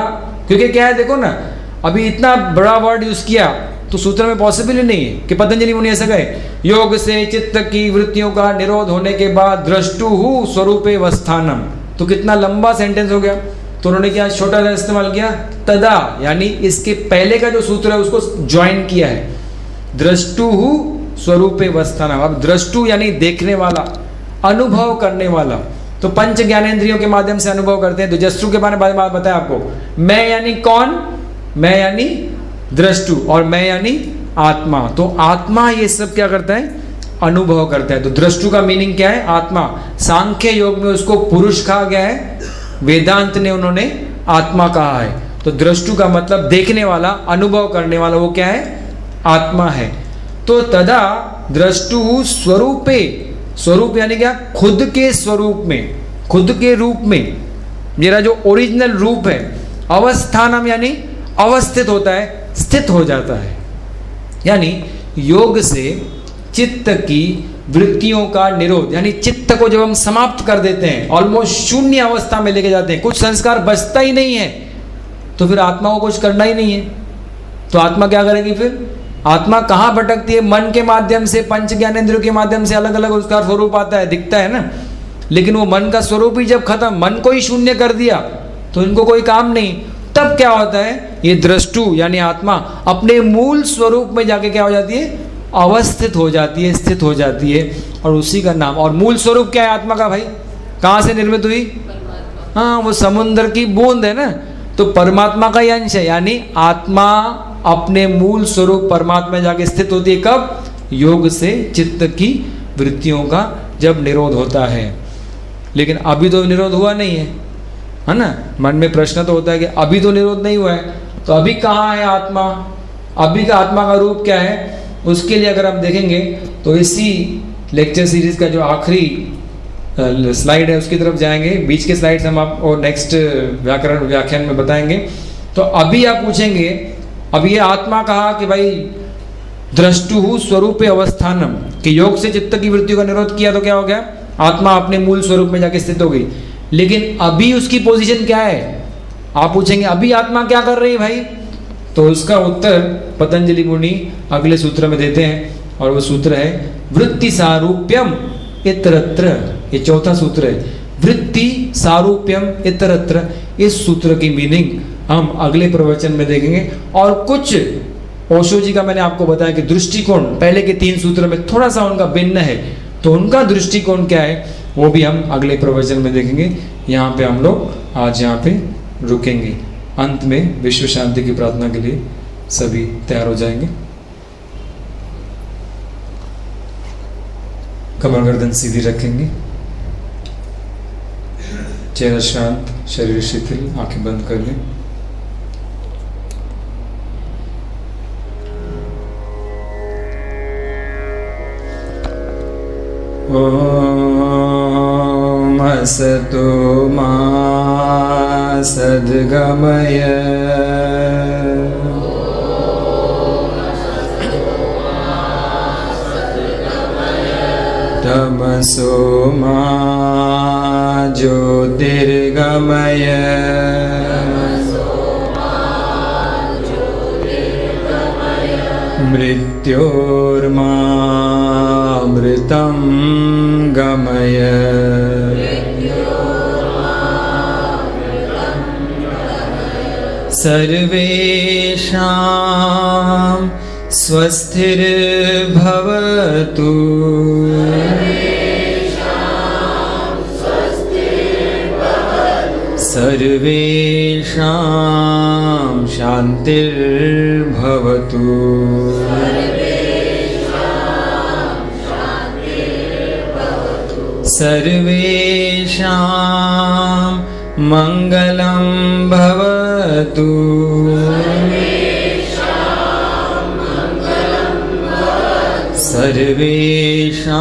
[SPEAKER 1] क्योंकि क्या है देखो ना, अभी इतना बड़ा वर्ड यूज किया तो सूत्र में पॉसिबल ही नहीं है कि पतंजलि मुनि ऐसा कहे, योग से चित्त की वृत्तियों का निरोध होने के बाद द्रष्टुहु स्वरूपे वस्थानम। तो कितना लंबा सेंटेंस हो गया, तो उन्होंने क्या छोटा सा इस्तेमाल किया, तदा, यानी इसके पहले का जो सूत्र है उसको ज्वाइन किया है, द्रष्टुहु स्वरूपे वस्थानम। अब द्रष्टु यानी देखने वाला, अनुभव करने वाला। तो पंच ज्ञानेंद्रियों के माध्यम से अनुभव करते हैं। तो जस्टु के बारे में बात बताया आपको, मैं यानी कौन, मैं यानी द्रष्टु और मैं यानी आत्मा। तो आत्मा ये सब क्या करता है, अनुभव करता है। तो द्रष्टु का मीनिंग क्या है, आत्मा। सांख्य योग में उसको पुरुष कहा गया है, वेदांत ने उन्होंने आत्मा कहा है। तो द्रष्टु का मतलब देखने वाला, अनुभव करने वाला, वो क्या है, आत्मा है। तो तदा द्रष्टु स्वरूपे, स्वरूप यानी क्या, खुद के स्वरूप में, खुद के रूप में, मेरा जो ओरिजिनल रूप है। अवस्थानम यानी अवस्थित होता है, स्थित हो जाता है। यानी योग से चित्त की वृत्तियों का निरोध, यानी चित्त को जब हम समाप्त कर देते हैं, ऑलमोस्ट शून्य अवस्था में लेके जाते हैं, कुछ संस्कार बचता ही नहीं है, तो फिर आत्मा को कुछ करना ही नहीं है। तो आत्मा क्या करेगी फिर, आत्मा कहाँ भटकती है, मन के माध्यम से, पंच ज्ञानेंद्रियों के माध्यम से अलग अलग उसका स्वरूप आता है, दिखता है ना। लेकिन वो मन का स्वरूप ही जब खत्म, मन को ही शून्य कर दिया तो इनको कोई काम नहीं। तब क्या होता है, ये द्रष्टु यानी आत्मा अपने मूल स्वरूप में जाके क्या हो जाती है, अवस्थित हो जाती है, स्थित हो जाती है। और उसी का नाम, और मूल स्वरूप क्या है आत्मा का भाई, कहाँ से निर्मित हुई, हाँ वो समुद्र की बूंद है ना, तो परमात्मा का ही अंश है। यानी आत्मा अपने मूल स्वरूप परमात्मा में जाके स्थित होती है, कब, योग से चित्त की वृत्तियों का जब निरोध होता है। लेकिन अभी तो निरोध हुआ नहीं है, है ना। मन में प्रश्न तो होता है कि अभी तो निरोध नहीं हुआ है, तो अभी कहाँ है आत्मा, अभी का आत्मा का रूप क्या है। उसके लिए अगर हम देखेंगे तो इसी लेक्चर सीरीज का जो आखिरी स्लाइड है उसकी तरफ जाएंगे। बीच के स्लाइड्स हम आपको नेक्स्ट व्याख्यान में बताएंगे। तो अभी आप पूछेंगे, अब ये आत्मा कहा कि भाई द्रष्टु स्वरूप अवस्थानम, कि योग से चित्त की वृत्ति का निरोध किया तो क्या हो गया, आत्मा अपने मूल स्वरूप में जाके स्थित हो गई। लेकिन अभी उसकी पोजीशन क्या है, आप पूछेंगे अभी आत्मा क्या कर रही है भाई, तो उसका उत्तर पतंजलि मुनि अगले सूत्र में देते हैं, और वो सूत्र है वृत्ति सारूप्यम इतरत्र। ये चौथा सूत्र है, वृत्ति सारूप्यम इतरत्र। इस सूत्र की मीनिंग हम अगले प्रवचन में देखेंगे। और कुछ ओशो जी का मैंने आपको बताया कि दृष्टिकोण पहले के 3 सूत्र में थोड़ा सा उनका भिन्न है, तो उनका दृष्टिकोण क्या है वो भी हम अगले प्रवचन में देखेंगे। यहाँ पे हम लोग आज यहाँ पे रुकेंगे। अंत में विश्व शांति की प्रार्थना के लिए सभी तैयार हो जाएंगे। कमर गर्दन सीधी रखेंगे, चेहरा शांत, शरीर शिथिल, आंखें बंद कर लें। ओम असतो मा सद्गमय तमसो मा ज्योतिर्गमय मृत्योर्मामृतं गमय। सर्वेषां स्वस्तिर्भवतु। सर्वेषां शान्तिर्भवतु। सर्वेषां मङ्गलं भवतु। सर्वेषां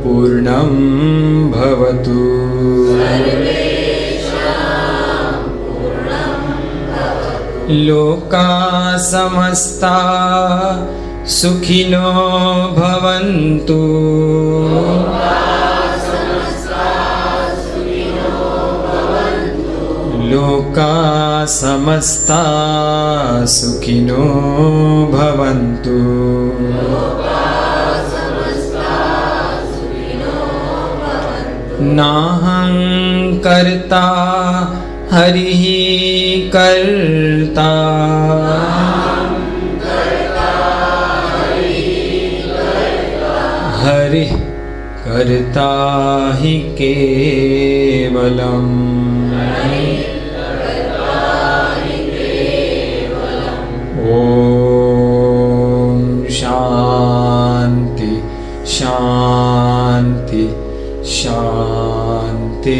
[SPEAKER 1] पूर्णं भवतु। लोका समस्ता सुखिनो भवन्तु। लोका समस्ता सुखिनो भवन्तु। नाहं कर्ता हरिः कर्ता। हरिः कर्ता हि केवलम्। ओम शांति शांति शांति।